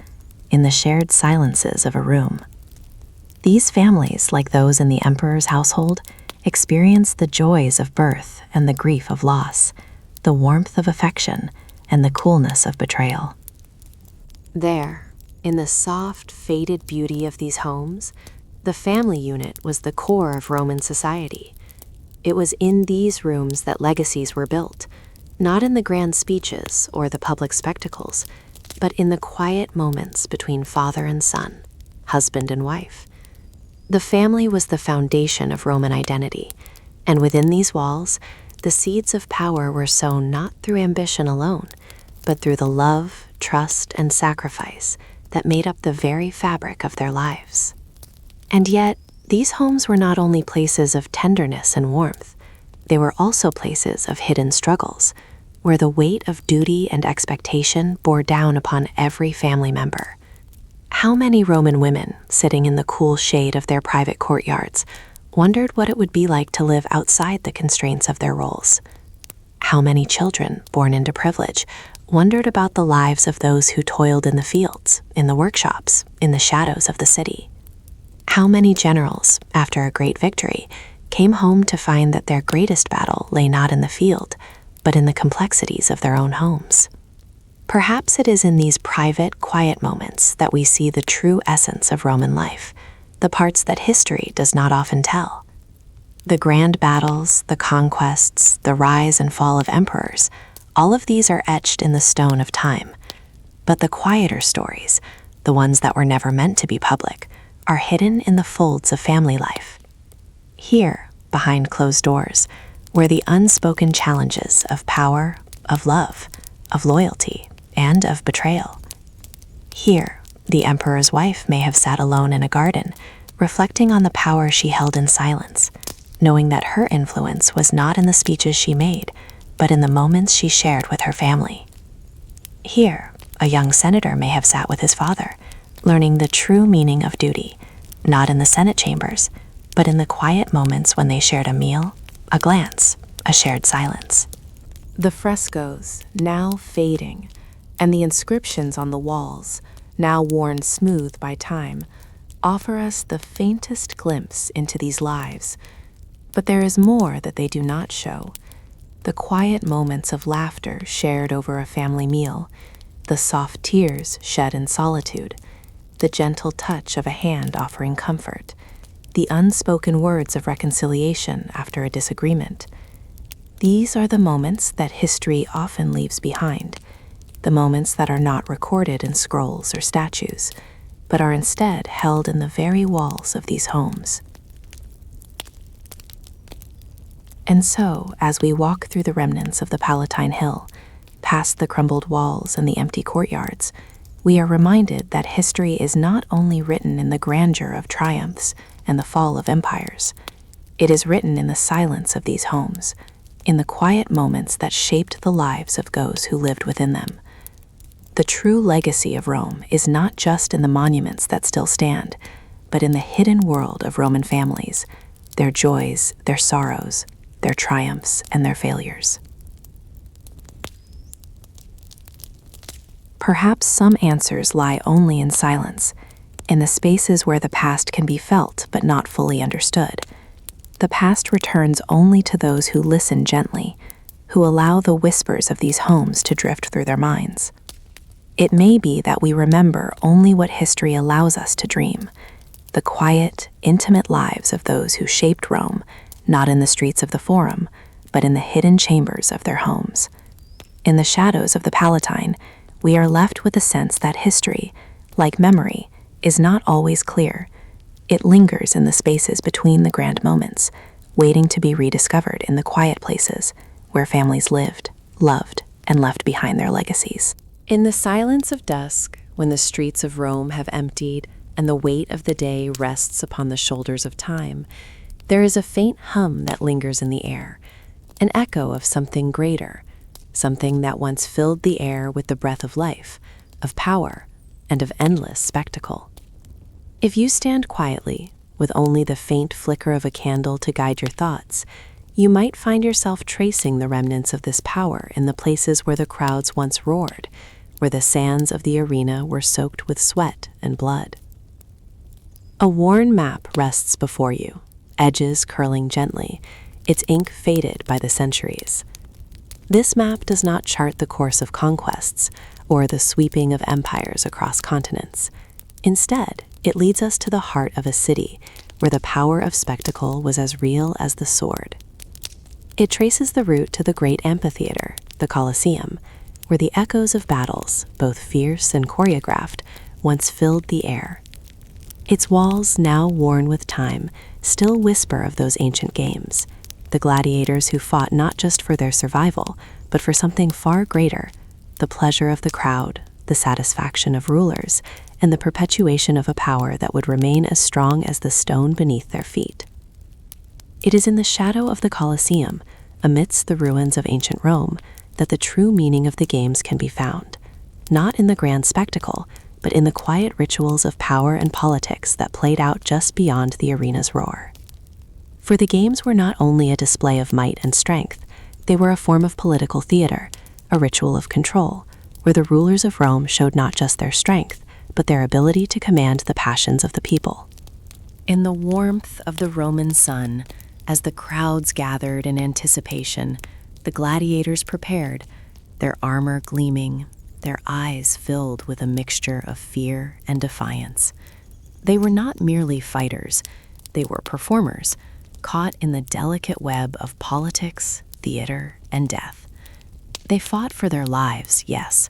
Speaker 2: in the shared silences of a room. These families, like those in the emperor's household, experienced the joys of birth and the grief of loss, the warmth of affection
Speaker 4: and the coolness of betrayal.
Speaker 2: There, in the soft, faded beauty of these homes, the family unit was the core of Roman society. It was in these rooms that legacies were built, not in the grand speeches or the public spectacles, but in the quiet moments between father and son, husband and wife. The family was the foundation of Roman identity, and within these walls, the seeds of power were sown not through ambition alone, but through the love, trust, and sacrifice that made up the very fabric of their lives. And yet, these homes were not only places of tenderness and warmth, they were also places of hidden struggles, where the weight of duty and expectation bore down upon every family member. How many Roman women, sitting in the cool shade of their private courtyards, wondered what it would be like to live outside the constraints of their roles? How many children, born into privilege, wondered about the lives of those who toiled in the fields, in the workshops, in the shadows of the city? How many generals, after a great victory, came home to find that their greatest battle lay not in the field, but in the complexities of their own homes? Perhaps it is in these private, quiet moments that we see the true essence of Roman life, the parts that history does not often tell. The grand battles, the conquests, the rise and fall of emperors, all of these are etched in the stone of time. But the quieter stories, the ones that were never meant to be public, are hidden in the folds of family life. Here, behind closed doors, were the unspoken challenges of power, of love, of loyalty, and of betrayal. Here, the emperor's wife may have sat alone in a garden, reflecting on the power she held in silence, knowing that her influence was not in the speeches she made, but in the moments she shared with her family. Here, a young senator may have sat with his father, learning the true meaning of duty, not in the Senate chambers, but in the quiet moments when they shared a meal, a glance, a shared silence. The frescoes, now fading, and the inscriptions on the walls, now worn smooth by time, offer us the faintest glimpse into these lives. But there is more that they do not show. The quiet moments of laughter shared over a family meal, the soft tears shed in solitude, the gentle touch of a hand offering comfort, the unspoken words of reconciliation after a disagreement. These are the moments that history often leaves behind, the moments that are not recorded in scrolls or statues, but are instead held in the very walls of these homes. And so, as we walk through the remnants of the Palatine Hill, past the crumbled walls and the empty courtyards, we are reminded that history is not only written in the grandeur of triumphs and the fall of empires. It is written in the silence of these homes, in the quiet moments that shaped the lives of those who lived within them. The true legacy of Rome is not just in the monuments that still stand, but in the hidden world of Roman families, their joys, their sorrows, their triumphs, and their failures. Perhaps some answers lie only in silence, in the spaces where the past can be felt but not fully understood. The past returns only to those who listen gently, who allow the whispers of these homes to drift through their minds. It may be that we remember only what history allows us to dream, the quiet, intimate lives of those who shaped Rome, not in the streets of the Forum, but in the hidden chambers of their homes. In the shadows of the Palatine, we are left with a sense that history, like memory, is not always clear. It lingers in the spaces between the grand moments, waiting to be rediscovered in the quiet places where families lived, loved, and left behind their legacies. In the silence of dusk, when the streets of Rome have emptied and the weight of the day rests upon the shoulders of time, there is a faint hum that lingers in the air, an echo of something greater, something that once filled the air with the breath of life, of power, and of endless spectacle. If you stand quietly, with only the faint flicker of a candle to guide your thoughts, you might find yourself tracing the remnants of this power in the places where the crowds once roared, where the sands of the arena were soaked with sweat and blood. A worn map rests before you, edges curling gently, its ink faded by the centuries.
Speaker 3: This map does not chart the course of conquests or the sweeping of empires across continents. Instead, it leads us to the heart of a city where the power of spectacle was as real as the sword. It traces the route to the great amphitheater, the Colosseum, where the echoes of battles, both fierce and choreographed, once filled the air. Its walls, now worn with time, still whisper of those ancient games, the gladiators who fought not just for their survival, but for something far greater, the pleasure of the crowd, the satisfaction of rulers, and the perpetuation of a power that would remain as strong as the stone beneath their feet. It is in the shadow of the Colosseum, amidst the ruins of ancient Rome, that the true meaning of the games can be found, not in the grand spectacle, but in the quiet rituals of power and politics that played out just beyond the arena's roar. For the games were not only a display of might and strength, they were a form of political theater, a ritual of control, where the rulers of Rome showed not just their strength, but their ability to command the passions of the people.
Speaker 2: In the warmth of the Roman sun, as the crowds gathered in anticipation, the gladiators prepared, their armor gleaming, their eyes filled with a mixture of fear and defiance. They were not merely fighters, they were performers, caught in the delicate web of politics, theater, and death. They fought for their lives, yes,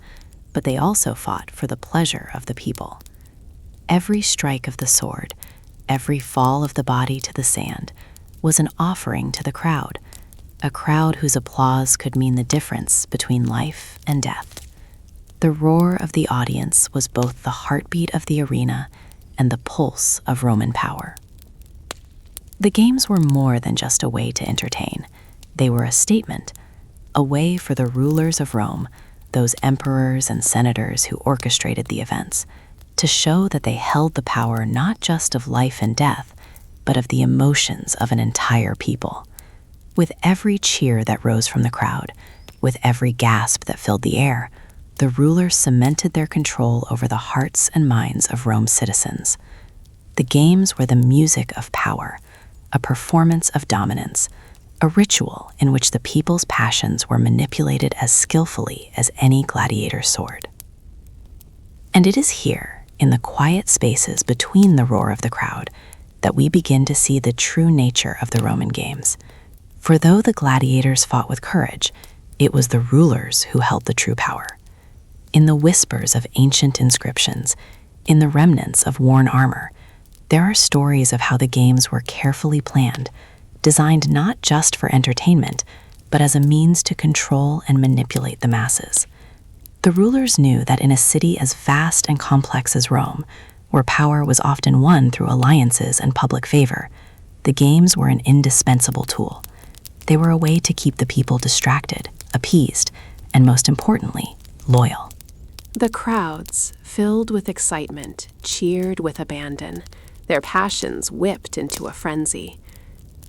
Speaker 2: but they also fought for the pleasure of the people. Every strike of the sword, every fall of the body to the sand, was an offering to the crowd, a crowd whose applause could mean the difference between life and death. The roar of the audience was both the heartbeat of the arena and the pulse of Roman power. The games were more than just a way to entertain. They were a statement, a way for the rulers of Rome, those emperors and senators who orchestrated the events, to show that they held the power not just of life and death, but of the emotions of an entire people. With every cheer that rose from the crowd, with every gasp that filled the air, the rulers cemented their control over the hearts and minds of Rome's citizens. The games were the music of power, a performance of dominance, a ritual in which the people's passions were manipulated as skillfully as any gladiator's sword. And it is here, in the quiet spaces between the roar of the crowd, that we begin to see the true nature of the Roman games. For though the gladiators fought with courage, it was the rulers who held the true power. In the whispers of ancient inscriptions, in the remnants of worn armor, there are stories of how the games were carefully planned, designed not just for entertainment, but as a means to control and manipulate the masses. The rulers knew that in a city as vast and complex as Rome, where power was often won through alliances and public favor, the games were an indispensable tool. They were a way to keep the people distracted, appeased, and most importantly, loyal.
Speaker 3: The crowds, filled with excitement, cheered with abandon, their passions whipped into a frenzy.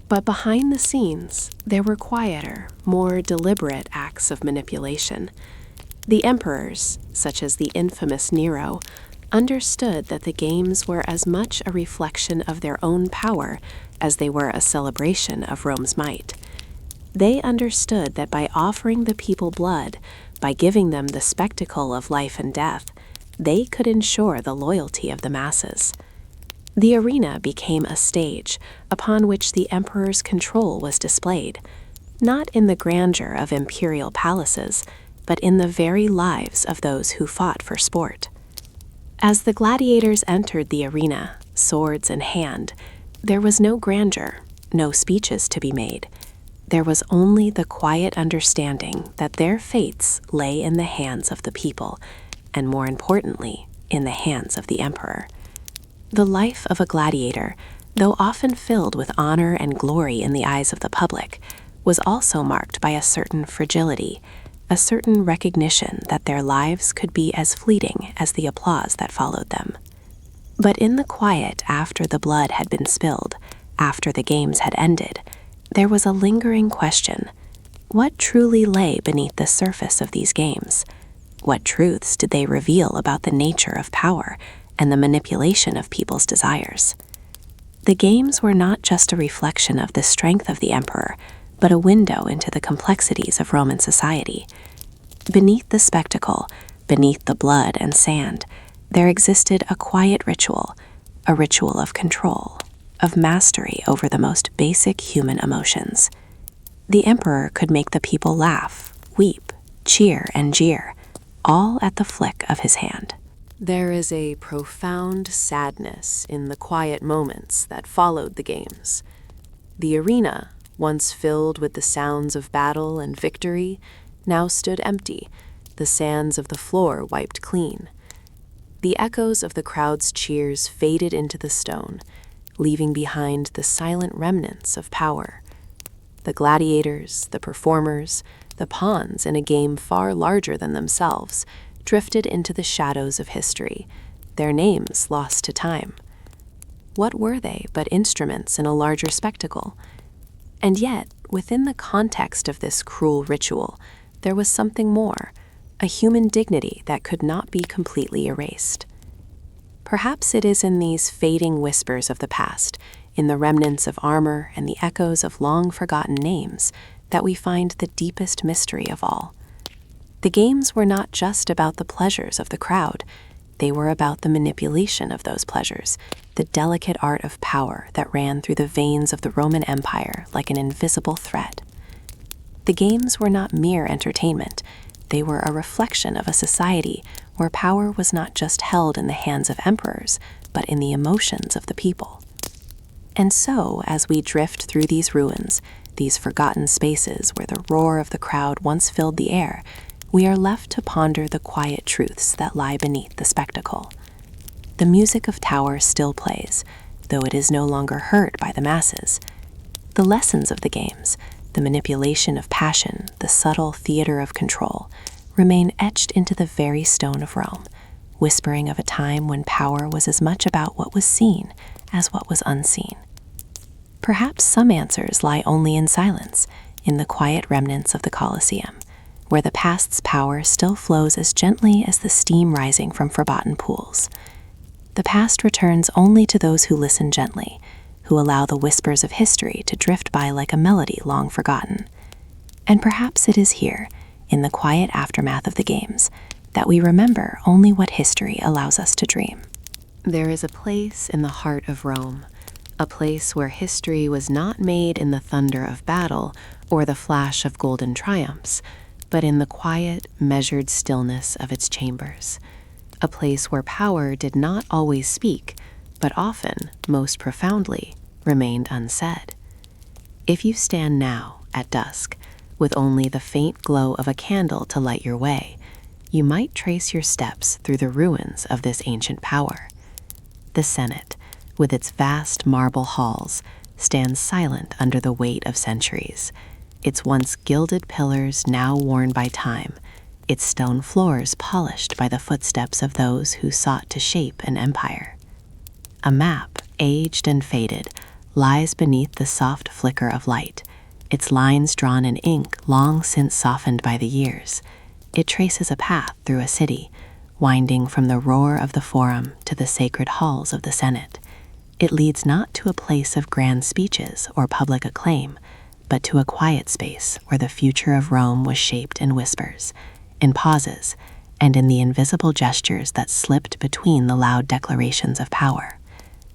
Speaker 3: But behind the scenes, there were quieter, more deliberate acts of manipulation. The emperors, such as the infamous Nero, understood that the games were as much a reflection of their own power as they were a celebration of Rome's might. They understood that by offering the people blood, by giving them the spectacle of life and death, they could ensure the loyalty of the masses. The arena became a stage upon which the emperor's control was displayed, not in the grandeur of imperial palaces, but in the very lives of those who fought for sport. As the gladiators entered the arena, swords in hand, there was no grandeur, no speeches to be made. There was only the quiet understanding that their fates lay in the hands of the people, and more importantly, in the hands of the emperor. The life of a gladiator, though often filled with honor and glory in the eyes of the public, was also marked by a certain fragility, a certain recognition that their lives could be as fleeting as the applause that followed them. But in the quiet after the blood had been spilled, after the games had ended, there was a lingering question. What truly lay beneath the surface of these games? What truths did they reveal about the nature of power and the manipulation of people's desires? The games were not just a reflection of the strength of the emperor, but a window into the complexities of Roman society. Beneath the spectacle, beneath the blood and sand, there existed a quiet ritual, a ritual of control, of mastery over the most basic human emotions. The emperor could make the people laugh, weep, cheer, and jeer, all at the flick of his hand.
Speaker 2: There is a profound sadness in the quiet moments that followed the games. The arena, once filled with the sounds of battle and victory, now stood empty, the sands of the floor wiped clean. The echoes of the crowd's cheers faded into the stone, leaving behind the silent remnants of power. The gladiators, the performers, the pawns in a game far larger than themselves, drifted into the shadows of history, their names lost to time. What were they but instruments in a larger spectacle? And yet, within the context of this cruel ritual, there was something more, a human dignity that could not be completely erased. Perhaps it is in these fading whispers of the past, in the remnants of armor and the echoes of long-forgotten names, that we find the deepest mystery of all. The games were not just about the pleasures of the crowd. They were about the manipulation of those pleasures, the delicate art of power that ran through the veins of the Roman Empire like an invisible thread. The games were not mere entertainment. They were a reflection of a society where power was not just held in the hands of emperors, but in the emotions of the people. And so, as we drift through these ruins, these forgotten spaces where the roar of the crowd once filled the air, we are left to ponder the quiet truths that lie beneath the spectacle. The music of Tower still plays, though it is no longer heard by the masses. The lessons of the games, the manipulation of passion, the subtle theater of control, remain etched into the very stone of Rome, whispering of a time when power was as much about what was seen as what was unseen. Perhaps some answers lie only in silence, in the quiet remnants of the Colosseum, where the past's power still flows as gently as the steam rising from forgotten pools. The past returns only to those who listen gently, who allow the whispers of history to drift by like a melody long forgotten. And perhaps it is here, in the quiet aftermath of the games, that we remember only what history allows us to dream.
Speaker 3: There is a place in the heart of Rome, a place where history was not made in the thunder of battle or the flash of golden triumphs, but in the quiet, measured stillness of its chambers. A place where power did not always speak, but often, most profoundly, remained unsaid. If you stand now, at dusk, with only the faint glow of a candle to light your way, you might trace your steps through the ruins of this ancient power. The Senate, with its vast marble halls, stands silent under the weight of centuries, its once gilded pillars now worn by time, its stone floors polished by the footsteps of those who sought to shape an empire. A map, aged and faded, lies beneath the soft flicker of light, its lines drawn in ink long since softened by the years. It traces a path through a city, winding from the roar of the Forum to the sacred halls of the Senate. It leads not to a place of grand speeches or public acclaim, but to a quiet space where the future of Rome was shaped in whispers, in pauses, and in the invisible gestures that slipped between the loud declarations of power.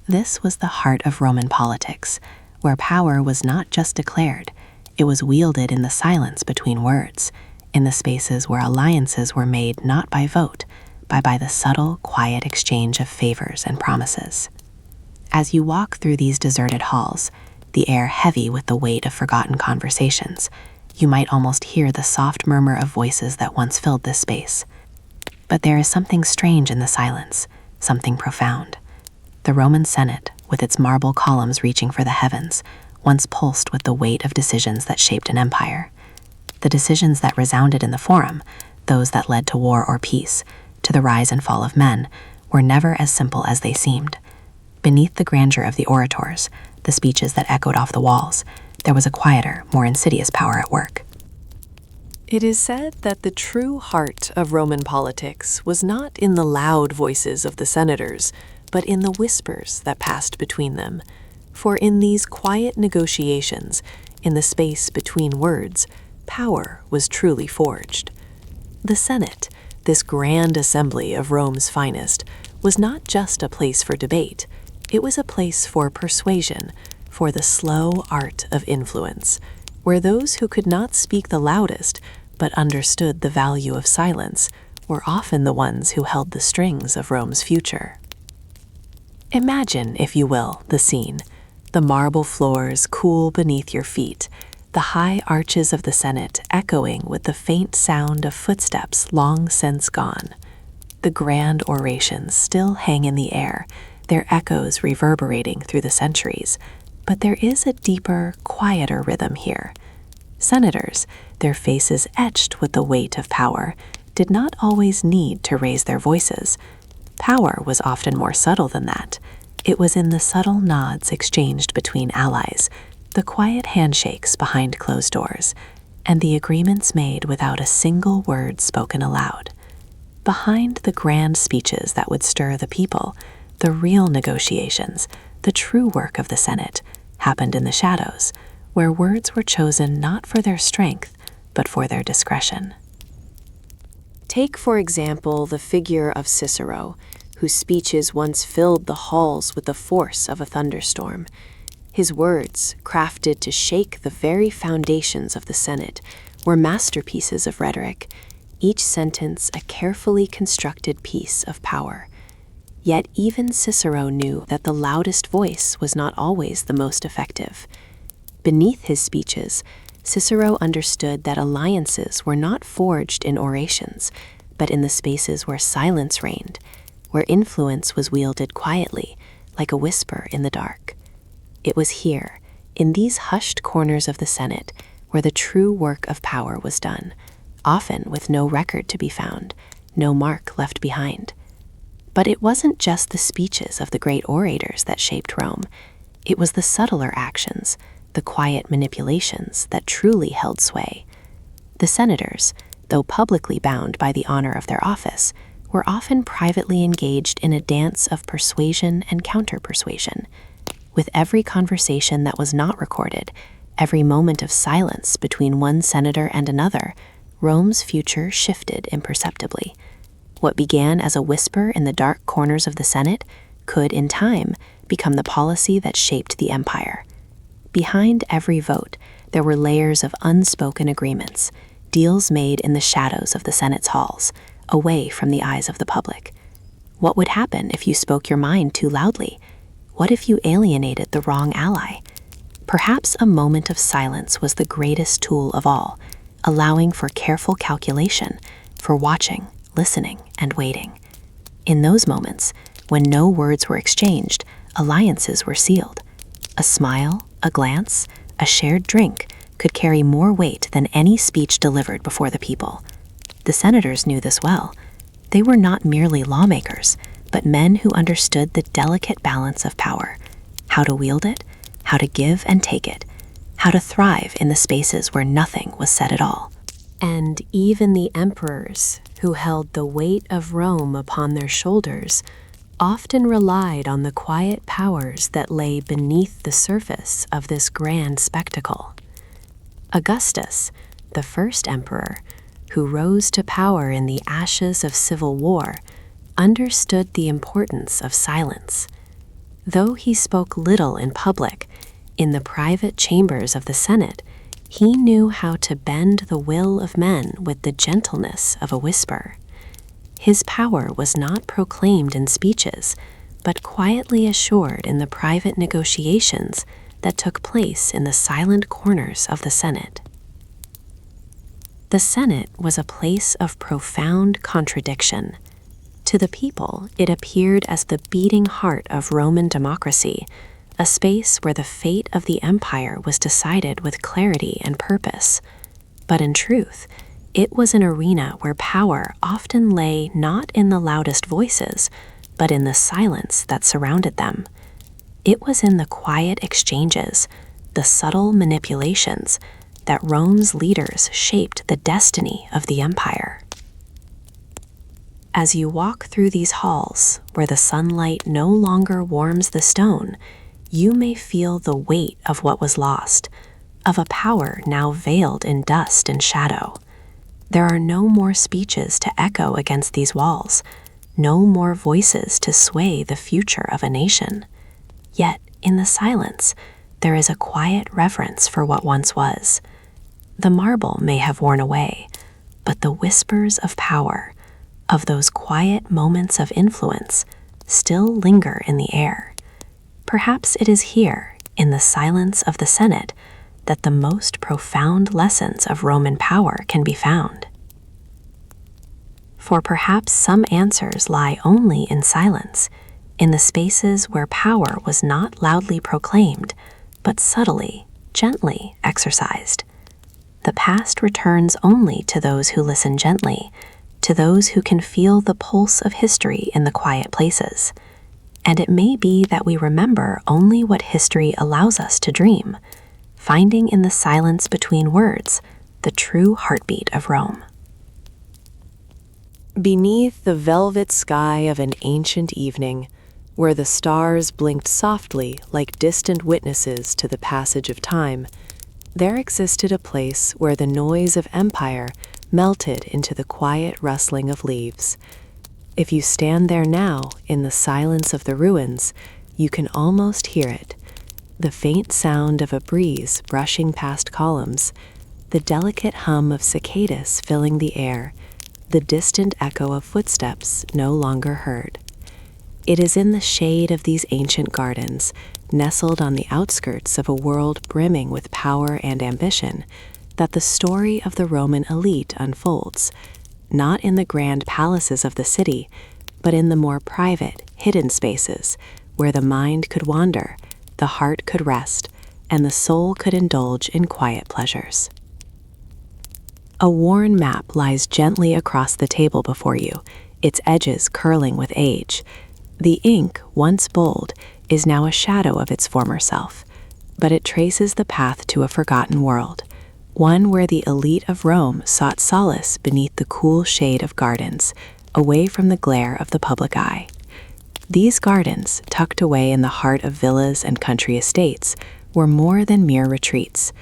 Speaker 3: This was the heart of Roman politics, where power was not just declared, it was wielded in the silence between words, in the spaces where alliances were made not by vote, but by the subtle, quiet exchange of favors and promises. As you walk through these deserted halls, the air heavy with the weight of forgotten conversations, you might almost hear the soft murmur of voices that once filled this space. But there is something strange in the silence, something profound. The Roman Senate, with its marble columns reaching for the heavens, once pulsed with the weight of decisions that shaped an empire. The decisions that resounded in the Forum, those that led to war or peace, to the rise and fall of men, were never as simple as they seemed. Beneath the grandeur of the orators, the speeches that echoed off the walls, there was a quieter, more insidious power at work.
Speaker 2: It is said that the true heart of Roman politics was not in the loud voices of the senators, but in the whispers that passed between them. For in these quiet negotiations,
Speaker 3: in the space between words, power was truly forged. The Senate, this grand assembly of Rome's finest, was not just a place for debate. It was a place for persuasion, for the slow art of influence, where those who could not speak the loudest but understood the value of silence were often the ones who held the strings of Rome's future. Imagine, if you will, the scene. The marble floors cool beneath your feet, the high arches of the Senate echoing with the faint sound of footsteps long since gone. The grand orations still hang in the air, their echoes reverberating through the centuries, but there is a deeper, quieter rhythm here. Senators, their faces etched with the weight of power, did not always need to raise their voices. Power was often more subtle than that. It was in the subtle nods exchanged between allies, the quiet handshakes behind closed doors, and the agreements made without a single word spoken aloud. Behind the grand speeches that would stir the people, the real negotiations, the true work of the Senate, happened in the shadows, where words were chosen not for their strength, but for their discretion.
Speaker 2: Take, for example, the figure of Cicero, whose speeches once filled the halls with the force of a thunderstorm. His words, crafted to shake the very foundations of the Senate, were masterpieces of rhetoric, each sentence a carefully constructed piece of power. Yet even Cicero knew that the loudest voice was not always the most effective. Beneath his speeches, Cicero understood that alliances were not forged in orations, but in the spaces where silence reigned, where influence was wielded quietly, like a whisper in the dark. It was here, in these hushed corners of the Senate, where the true work of power was done, often with no record to be found, no mark left behind. But it wasn't just the speeches of the great orators that shaped Rome. It was the subtler actions, the quiet manipulations that truly held sway. The senators, though publicly bound by the honor of their office, were often privately engaged in a dance of persuasion and counter-persuasion. With every conversation that was not recorded, every moment of silence between one senator and another, Rome's future shifted imperceptibly. What began as a whisper in the dark corners of the Senate could, in time, become the policy that shaped the empire. Behind every vote, there were layers of unspoken agreements, deals made in the shadows of the Senate's halls, away from the eyes of the public. What would happen if you spoke your mind too loudly? What if you alienated the wrong ally? Perhaps a moment of silence was the greatest tool of all, allowing for careful calculation, for watching, listening, and waiting. In those moments, when no words were exchanged, alliances were sealed. A smile, a glance, a shared drink could carry more weight than any speech delivered before the people. The senators knew this well. They were not merely lawmakers, but men who understood the delicate balance of power, how to wield it, how to give and take it, how to thrive in the spaces where nothing was said at all. And even the emperors, who held the weight of Rome upon their shoulders, often relied on the quiet powers that lay beneath the surface of this grand spectacle. Augustus, the first emperor, who rose to power in the ashes of civil war, understood the importance of silence. Though he spoke little in public, in the private chambers of the Senate, he knew how to bend the will of men with the gentleness of a whisper. His power was not proclaimed in speeches, but quietly assured in the private negotiations that took place in the silent corners of the Senate. The Senate was a place of profound contradiction. To the people, it appeared as the beating heart of Roman democracy, a space where the fate of the empire was decided with clarity and purpose. But in truth, it was an arena where power often lay not in the loudest voices, but in the silence that surrounded them. It was in the quiet exchanges, the subtle manipulations, that Rome's leaders shaped the destiny of the empire. As you walk through these halls, where the sunlight no longer warms the stone, you may feel the weight of what was lost,
Speaker 1: of a power now veiled in dust and shadow. There are no more speeches to echo against these walls, no more voices to sway the future of a nation. Yet, in the silence, there is a quiet reverence for what once was. The marble may have worn away, but the whispers of power, of those quiet moments of influence, still linger in the air. Perhaps it is here, in the silence of the Senate, that the most profound lessons of Roman power can be found. For perhaps some answers lie only in silence, in the spaces where power was not loudly proclaimed, but subtly, gently exercised. The past returns only to those who listen gently, to those who can feel the pulse of history in the quiet places. And it may be that we remember only what history allows us to dream, finding in the silence between words the true heartbeat of Rome.
Speaker 3: Beneath the velvet sky of an ancient evening, where the stars blinked softly like distant witnesses to the passage of time, there existed a place where the noise of empire melted into the quiet rustling of leaves. If you stand there now, in the silence of the ruins, you can almost hear it. The faint sound of a breeze brushing past columns, the delicate hum of cicadas filling the air, the distant echo of footsteps no longer heard. It is in the shade of these ancient gardens, nestled on the outskirts of a world brimming with power and ambition, that the story of the Roman elite unfolds, not in the grand palaces of the city, but in the more private, hidden spaces where the mind could wander, the heart could rest, and the soul could indulge in quiet pleasures. A worn map lies gently across the table before you, its edges curling with age. The ink, once bold, is now a shadow of its former self, but it traces the path to a forgotten world, one where the elite of Rome sought solace beneath the cool shade of gardens, away from the glare of the public eye. These gardens, tucked away in the heart of villas and country estates, were more than mere retreats.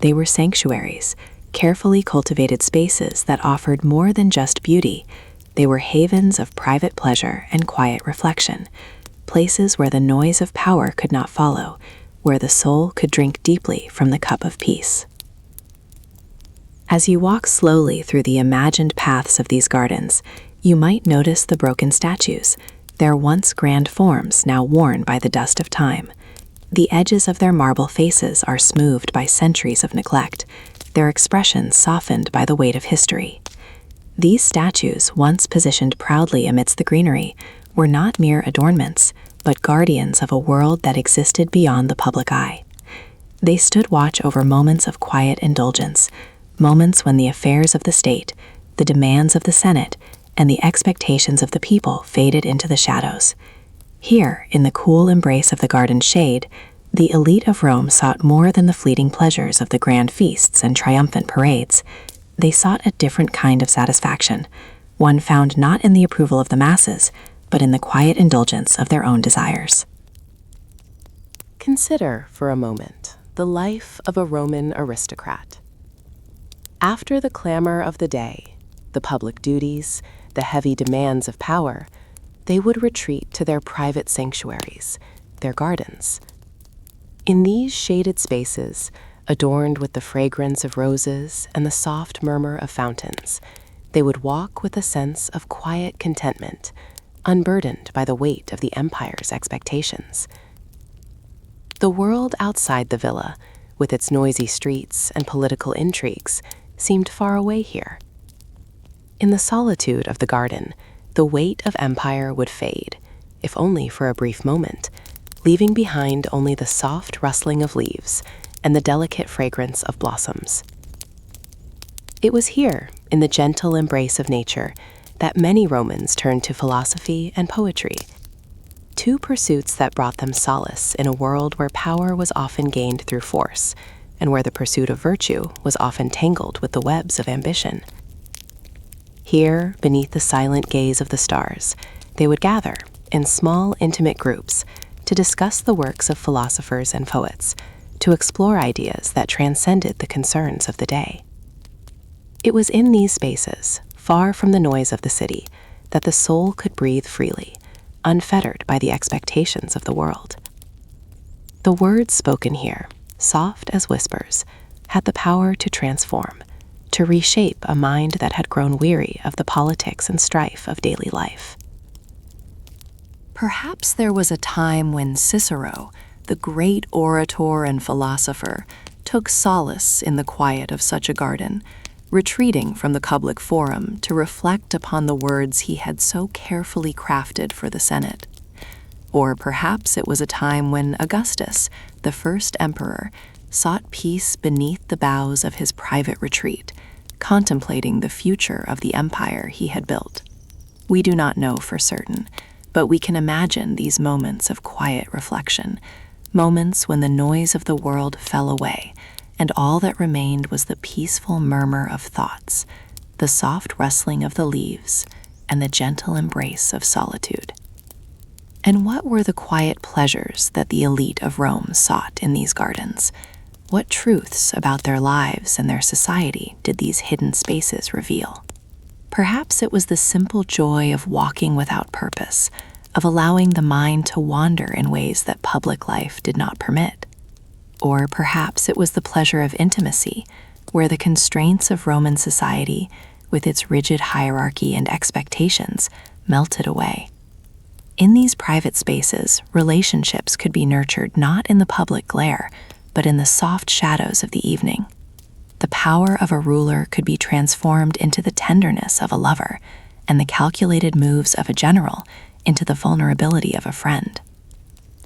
Speaker 3: They were sanctuaries, carefully cultivated spaces that offered more than just beauty. They were havens of private pleasure and quiet reflection, places where the noise of power could not follow, where the soul could drink deeply from the cup of peace. As you walk slowly through the imagined paths of these gardens, you might notice the broken statues, their once grand forms now worn by the dust of time. The edges of their marble faces are smoothed by centuries of neglect, their expressions softened by the weight of history. These statues, once positioned proudly amidst the greenery, were not mere adornments, but guardians of a world that existed beyond the public eye. They stood watch over moments of quiet indulgence, moments when the affairs of the state, the demands of the Senate, and the expectations of the people faded into the shadows. Here, in the cool embrace of the garden's shade, the elite of Rome sought more than the fleeting pleasures of the grand feasts and triumphant parades. They sought a different kind of satisfaction, one found not in the approval of the masses, but in the quiet indulgence of their own desires. Consider, for a moment, the life of a Roman aristocrat. After the clamor of the day, the public duties, the heavy demands of power, they would retreat to their private sanctuaries, their gardens. In these shaded spaces, adorned with the fragrance of roses and the soft murmur of fountains, they would walk with a sense of quiet contentment, unburdened by the weight of the empire's expectations. The world outside the villa, with its noisy streets and political intrigues, seemed far away here. In the solitude of the garden, the weight of empire would fade, if only for a brief moment, leaving behind only the soft rustling of leaves and the delicate fragrance of blossoms. It was here, in the gentle embrace of nature, that many Romans turned to philosophy and poetry, two pursuits that brought them solace in a world where power was often gained through force, and where the pursuit of virtue was often tangled with the webs of ambition. Here, beneath the silent gaze of the stars, they would gather, in small, intimate groups, to discuss the works of philosophers and poets, to explore ideas that transcended the concerns of the day. It was in these spaces, far from the noise of the city, that the soul could breathe freely, unfettered by the expectations of the world. The words spoken here, soft as whispers, had the power to transform, to reshape a mind that had grown weary of the politics and strife of daily life.
Speaker 2: Perhaps there was a time when Cicero, the great orator and philosopher, took solace in the quiet of such a garden, retreating from the public forum to reflect upon the words he had so carefully crafted for the Senate. Or perhaps it was a time when Augustus, the first emperor, sought peace beneath the boughs of his private retreat, contemplating the future of the empire he had built. We do not know for certain, but we can imagine these moments of quiet reflection, moments when the noise of the world fell away, and all that remained was the peaceful murmur of thoughts, the soft rustling of the leaves, and the gentle embrace of solitude. And what were the quiet pleasures that the elite of Rome sought in these gardens? What truths about their lives and their society did these hidden spaces reveal? Perhaps it was the simple joy of walking without purpose, of allowing the mind to wander in ways that public life did not permit. Or perhaps it was the pleasure of intimacy, where the constraints of Roman society, with its rigid hierarchy and expectations, melted away. In these private spaces, relationships could be nurtured not in the public glare, but in the soft shadows of the evening. The power of a ruler could be transformed into the tenderness of a lover, and the calculated moves of a general into the vulnerability of a friend.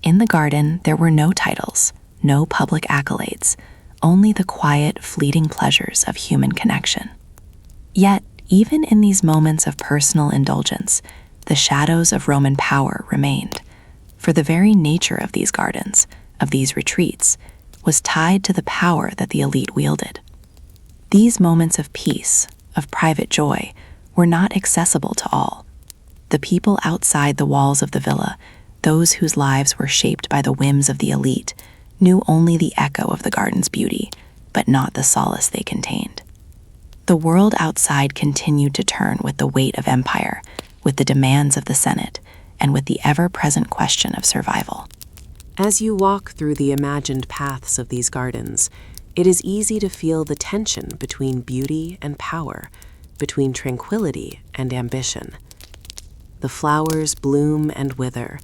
Speaker 2: In the garden, there were no titles, no public accolades, only the quiet, fleeting pleasures of human connection. Yet, even in these moments of personal indulgence, the shadows of Roman power remained, for the very nature of these gardens, of these retreats, was tied to the power that the elite wielded. These moments of peace, of private joy, were not accessible to all. The people outside the walls of the villa, those whose lives were shaped by the whims of the elite, knew only the echo of the garden's beauty, but not the solace they contained. The world outside continued to turn with the weight of empire, with the demands of the Senate, and with the ever-present question of survival.
Speaker 3: As you walk through the imagined paths of these gardens, it is easy to feel the tension between beauty and power, between tranquility and ambition. The flowers bloom and wither,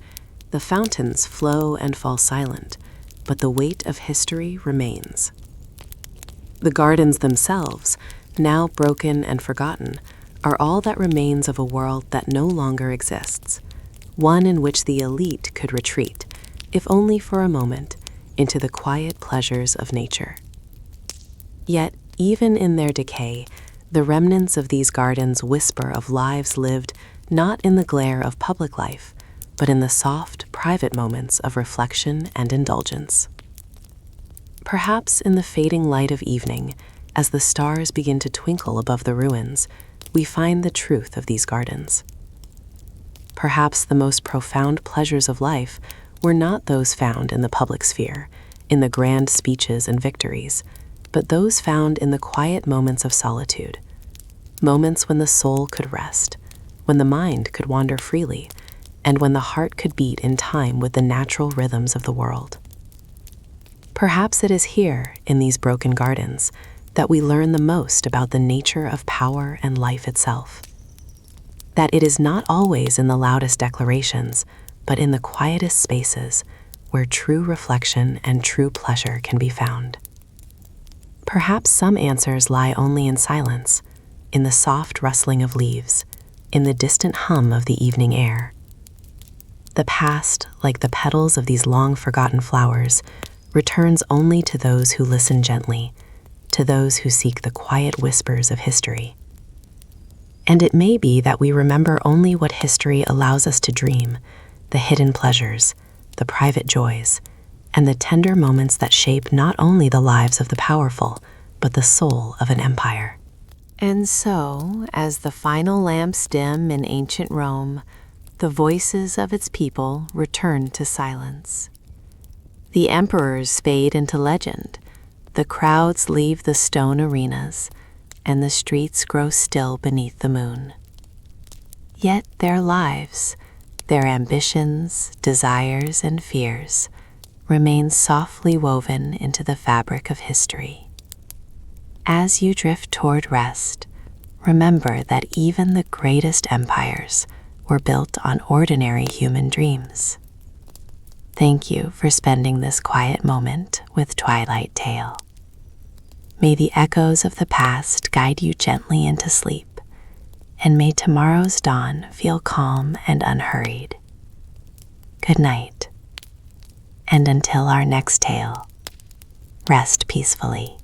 Speaker 3: the fountains flow and fall silent, but the weight of history remains. The gardens themselves, now broken and forgotten, are all that remains of a world that no longer exists, one in which the elite could retreat, if only for a moment, into the quiet pleasures of nature. Yet, even in their decay, the remnants of these gardens whisper of lives lived not in the glare of public life, but in the soft, private moments of reflection and indulgence. Perhaps in the fading light of evening, as the stars begin to twinkle above the ruins, we find the truth of these gardens. Perhaps the most profound pleasures of life were not those found in the public sphere, in the grand speeches and victories, but those found in the quiet moments of solitude, moments when the soul could rest, when the mind could wander freely, and when the heart could beat in time with the natural rhythms of the world. Perhaps it is here, in these broken gardens, that we learn the most about the nature of power and life itself. That it is not always in the loudest declarations, but in the quietest spaces where true reflection and true pleasure can be found. Perhaps some answers lie only in silence, in the soft rustling of leaves, in the distant hum of the evening air. The past, like the petals of these long-forgotten flowers, returns only to those who listen gently, to those who seek the quiet whispers of history. And it may be that we remember only what history allows us to dream, the hidden pleasures, the private joys, and the tender moments that shape not only the lives of the powerful, but the soul of an empire.
Speaker 2: And so, as the final lamps dim in ancient Rome, the voices of its people return to silence.
Speaker 1: The emperors fade into legend, the crowds leave the stone arenas, and the streets grow still beneath the moon. Yet their lives, their ambitions, desires, and fears remain softly woven into the fabric of history. As you drift toward rest, remember that even the greatest empires were built on ordinary human dreams. Thank you for spending this quiet moment with Twilight Tale. May the echoes of the past guide you gently into sleep, and may tomorrow's dawn feel calm and unhurried. Good night, and until our next tale, rest peacefully.